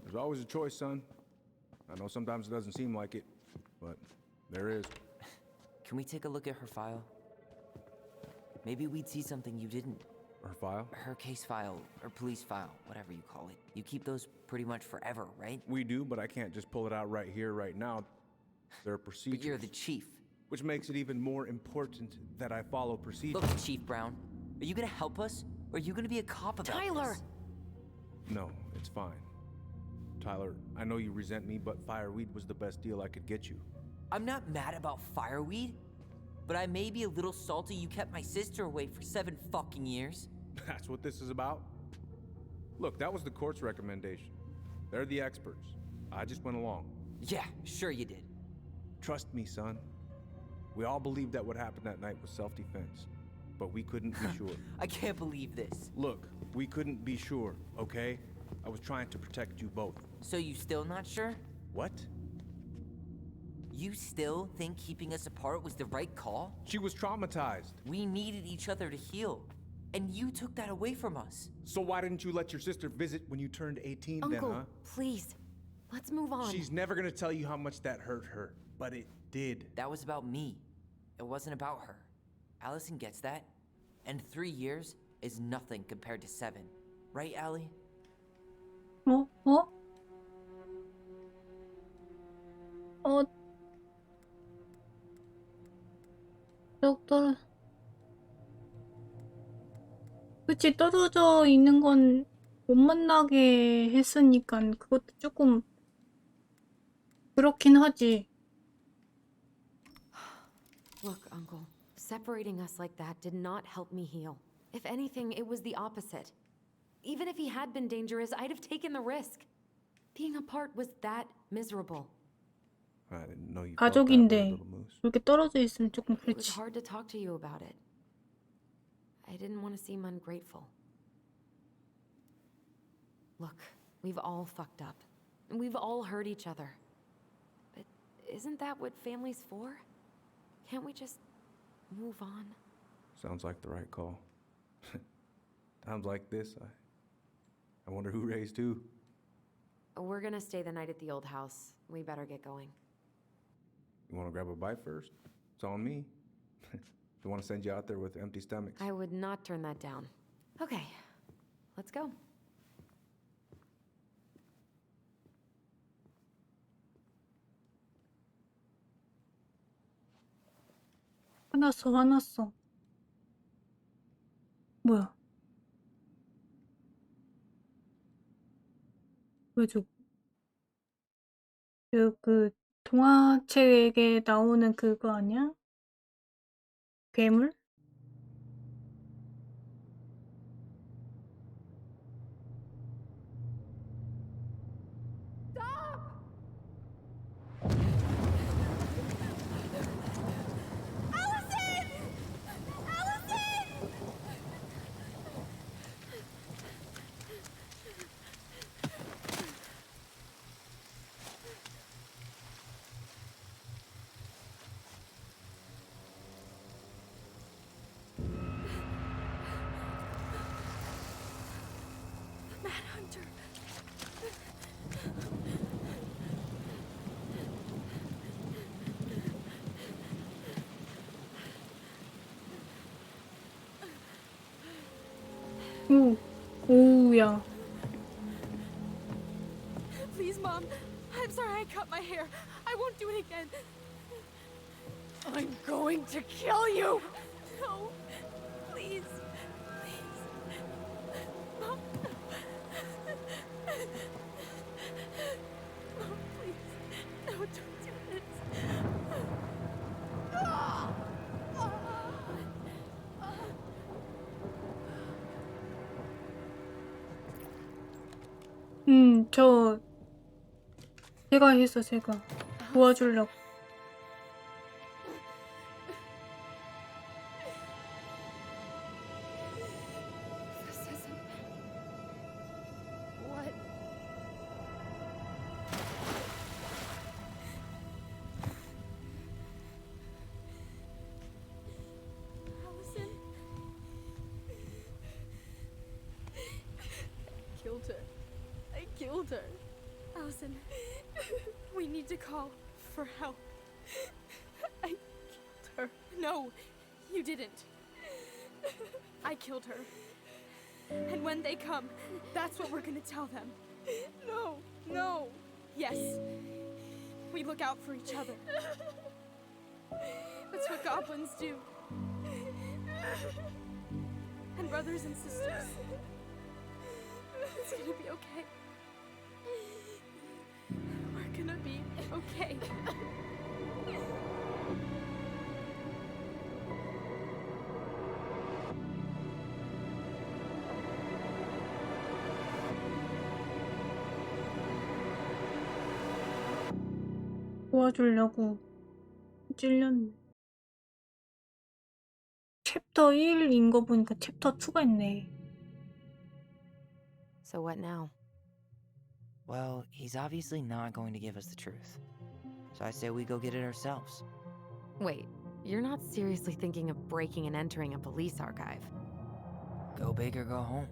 There's always a choice, son. I know sometimes it doesn't seem like it, but there is. Can we take a look at her file? Maybe we'd see something you didn't. Her file? Her case file, or police file, whatever you call it. You keep those pretty much forever, right? We do, but I can't just pull it out right here, right now. There are procedures. But you're the chief. Which makes it even more important that I follow procedures. Look, Chief Brown, are you gonna help us? Or are you gonna be a cop about Tyler! this? No, it's fine. Tyler, I know you resent me, but fireweed was the best deal I could get you. I'm not mad about fireweed. but I may be a little salty you kept my sister away for 7 fucking years. That's what this is about? Look, that was the court's recommendation. They're the experts. I just went along. Yeah, sure you did. Trust me, son. We all believed that what happened that night was self-defense, but we couldn't be sure. I can't believe this. Look, we couldn't be sure, okay? I was trying to protect you both. So you still not sure? What? You still think keeping us apart was the right call? She was traumatized. We needed each other to heal, and you took that away from us. So why didn't you let your sister visit when you turned 18 Uncle, then, huh? please. Let's move on. She's never gonna tell you how much that hurt her, but it did. That was about me. It wasn't about her. Allison gets that. And 3 years is nothing compared to 7. Right, Allie? 어? 어? 어? 떨어. 그치, 떨어져 있는 건 못 만나게 했으니까 그것도 조금 그렇긴 하지. Look, Uncle, separating us like that did not help me heal. If anything, it was the opposite. Even if he had been dangerous, I'd have taken the risk. Being apart was that miserable. I didn't know you felt that way, 가족인데 little moose. 이렇게 떨어져 있으면 조금 It was 그렇지. hard to talk to you about it. I didn't want to seem ungrateful. Look, we've all fucked up. And we've all hurt each other. But isn't that what family's for? Can't we just move on? Sounds like the right call. Times like this, I wonder who raised who. We're gonna stay the night at the old house. We better get going. You want to grab a bite first? It's on me. Don't want to send you out there with empty stomachs. I would not turn that down. Okay, let's go. 화났어. 뭐야? 왜 저? 그 동화책에 나오는 그거 아니야? 괴물? Manhunter. 오우야. Please, Mom. I'm sorry I cut my hair. I won't do it again. I'm going to kill you. No. Please. Please. Mom. Mom, please. No, don't do this. 제가 했어, 제가. 도와주려고. This isn't what. Allison. Killed her. I killed her. Allison, we need to call for help. I killed her. No, you didn't. I killed her. And when they come, that's what we're gonna tell them. No, no. Yes. We look out for each other. That's what goblins do. And brothers and sisters. It's gonna be okay. We're gonna be okay. 도와주려고 찔렸네. 챕터 1인 거 보니까 챕터 2가 있네. So what now? Well, he's obviously not going to give us the truth. So I say we go get it ourselves. Wait, you're not seriously thinking of breaking and entering a police archive? Go big or go home.